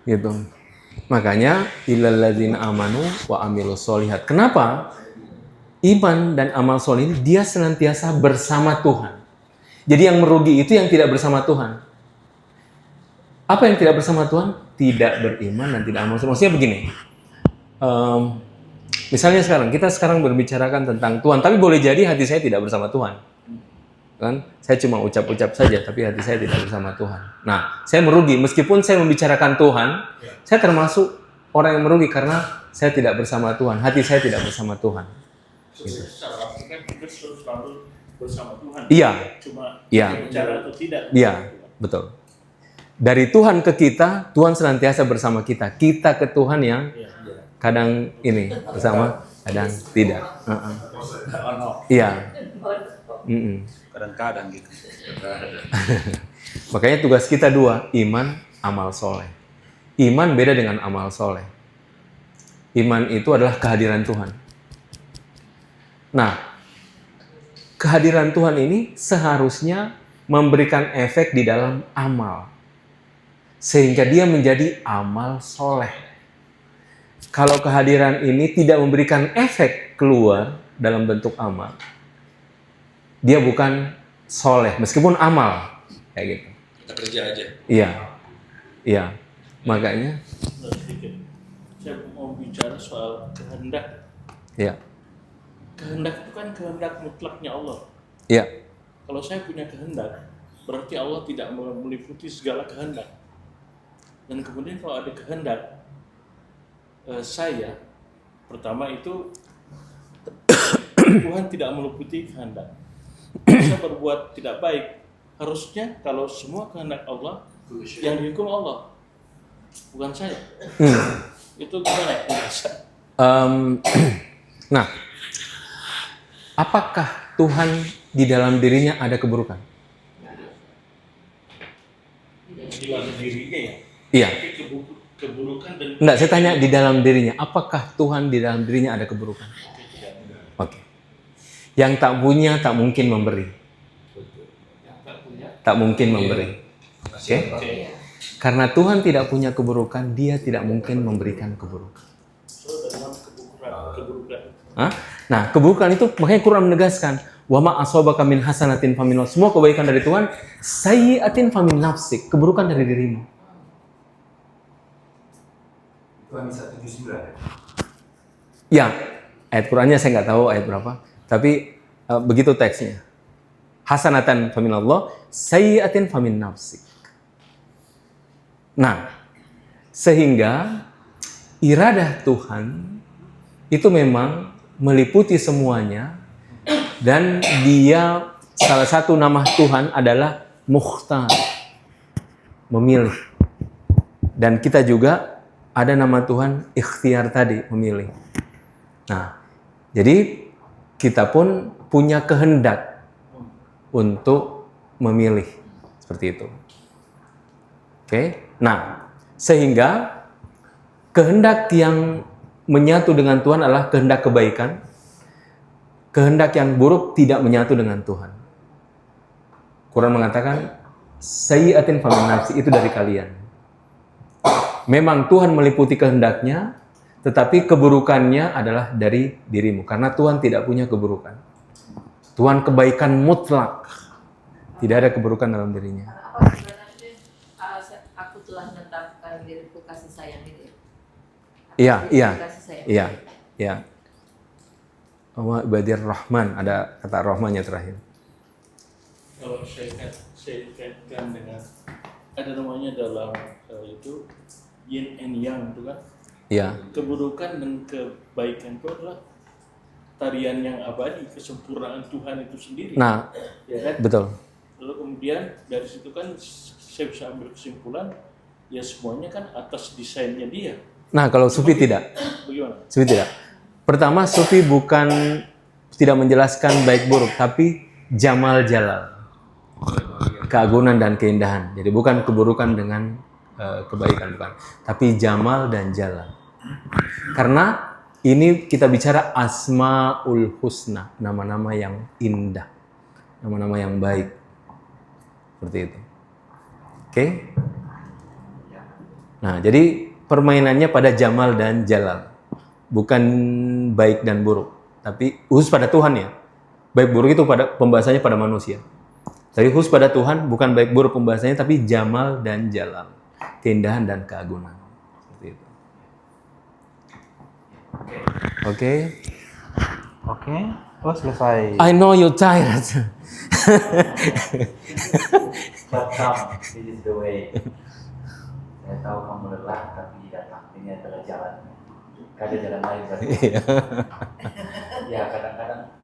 Gitu. Makanya ilal ladzina amanu wa amilus solihat. Kenapa? Iman dan amal soleh ini dia senantiasa bersama Tuhan. Jadi yang merugi itu yang tidak bersama Tuhan. Apa yang tidak bersama Tuhan? Tidak beriman dan tidak amal soleh. Maksudnya begini. Misalnya kita sekarang berbicarakan tentang Tuhan, tapi boleh jadi hati saya tidak bersama Tuhan. Kan? Saya cuma ucap-ucap saja, tapi hati saya tidak bersama Tuhan. Nah, saya merugi. Meskipun saya membicarakan Tuhan, saya termasuk orang yang merugi karena saya tidak bersama Tuhan. Hati saya tidak bersama Tuhan. Secara arti kan kita selalu bersama Tuhan. Iya. Cuma Iya. bicara atau tidak. Iya, betul. Dari Tuhan ke kita, Tuhan senantiasa bersama kita. Kita ke Tuhan yang kadang ini bersama, kadang tidak. Iya. Kadang-kadang gitu. Makanya tugas kita dua, iman, amal soleh. Iman beda dengan amal soleh. Iman itu adalah kehadiran Tuhan. Nah, kehadiran Tuhan ini seharusnya memberikan efek di dalam amal. Sehingga dia menjadi amal soleh. Kalau kehadiran ini tidak memberikan efek keluar dalam bentuk amal, dia bukan soleh, meskipun amal. Kayak gitu. Kita kerja aja. Iya. Makanya, Sedikit. Saya mau bicara soal kehendak. iya. Kehendak itu kan kehendak mutlaknya Allah. Iya. Kalau saya punya kehendak, berarti Allah tidak meliputi segala kehendak. Dan kemudian kalau ada kehendak, saya pertama itu Tuhan tidak meliputi kehendak. Saya berbuat tidak baik, harusnya kalau semua kehendak Allah, yang dihukum Allah, bukan saya. Itu gimana ya? Nah, apakah Tuhan di dalam dirinya ada keburukan? Di dalam dirinya ya. Iya. Tapi keburukan dan Enggak, saya tanya di dalam dirinya. Apakah Tuhan di dalam dirinya ada keburukan? Oke. Yang tak punya tak mungkin memberi. Tak mungkin memberi. Oke? Karena Tuhan tidak punya keburukan, Dia tidak mungkin memberikan keburukan. so dalam keburukan. Hah? Nah, keburukan itu makanya Quran menegaskan, wa ma asabaka min hasanatin famin Allah. Semua kebaikan dari Tuhan, sayyi'atin famin nafsik, keburukan dari dirimu. Itu hanya 179 ya? Ya, ayat Qurannya saya nggak tahu ayat berapa, tapi begitu teksnya. Hasanatan famin Allah, sayyi'atin famin nafsik. Nah, sehingga iradah Tuhan itu memang meliputi semuanya, dan Dia, salah satu nama Tuhan adalah Mukhtar, memilih. Dan kita juga ada nama Tuhan ikhtiar tadi, memilih. Nah, jadi kita pun punya kehendak untuk memilih seperti itu. Oke. Nah, sehingga kehendak yang menyatu dengan Tuhan adalah kehendak kebaikan. Kehendak yang buruk tidak menyatu dengan Tuhan. Quran mengatakan sayyi'atin famin nafsi, itu dari kalian. Memang Tuhan meliputi kehendaknya, tetapi keburukannya adalah dari dirimu. Karena Tuhan tidak punya keburukan. Tuhan kebaikan mutlak. Tidak ada keburukan dalam dirinya. Apa sebenarnya aku telah menetapkan diriku kasih sayang itu? Iya, iya, Kasih sayang. iya, iya. Wa ibadir rahman, ada kata rahmannya terakhir. Kalau saya kaitkan dengan ada namanya dalam itu yin and yang itu kan. Iya, Keburukan dan kebaikan itu adalah tarian yang abadi, kesempurnaan Tuhan itu sendiri. nah, Ya kan? betul. Lalu kemudian dari situ kan saya bisa ambil kesimpulan, ya semuanya kan atas desainnya dia. Nah, kalau Sufi tidak. Bagaimana? Sufi tidak. Pertama, Sufi bukan tidak menjelaskan baik buruk, tapi jamal jalal. Keagungan dan keindahan. Jadi bukan keburukan dengan kebaikan, bukan. Tapi jamal dan jalal. Karena ini kita bicara asmaul husna, nama-nama yang indah. Nama-nama yang baik. Seperti itu. Oke? Nah, jadi permainannya pada jamal dan jalal. Bukan baik dan buruk, tapi khusus pada Tuhan ya. Baik buruk itu pada pembahasannya pada manusia. Tapi khusus pada Tuhan bukan baik buruk pembahasannya, tapi jamal dan jalal, keindahan dan keagungan. Seperti itu. Oke. Oke. Oh, selesai. I know you're tired. But come, this is the way. Saya tahu kamu lelah, tapi datang. Ini adalah jalan. Gak ada jalan lain berarti. Ya kadang-kadang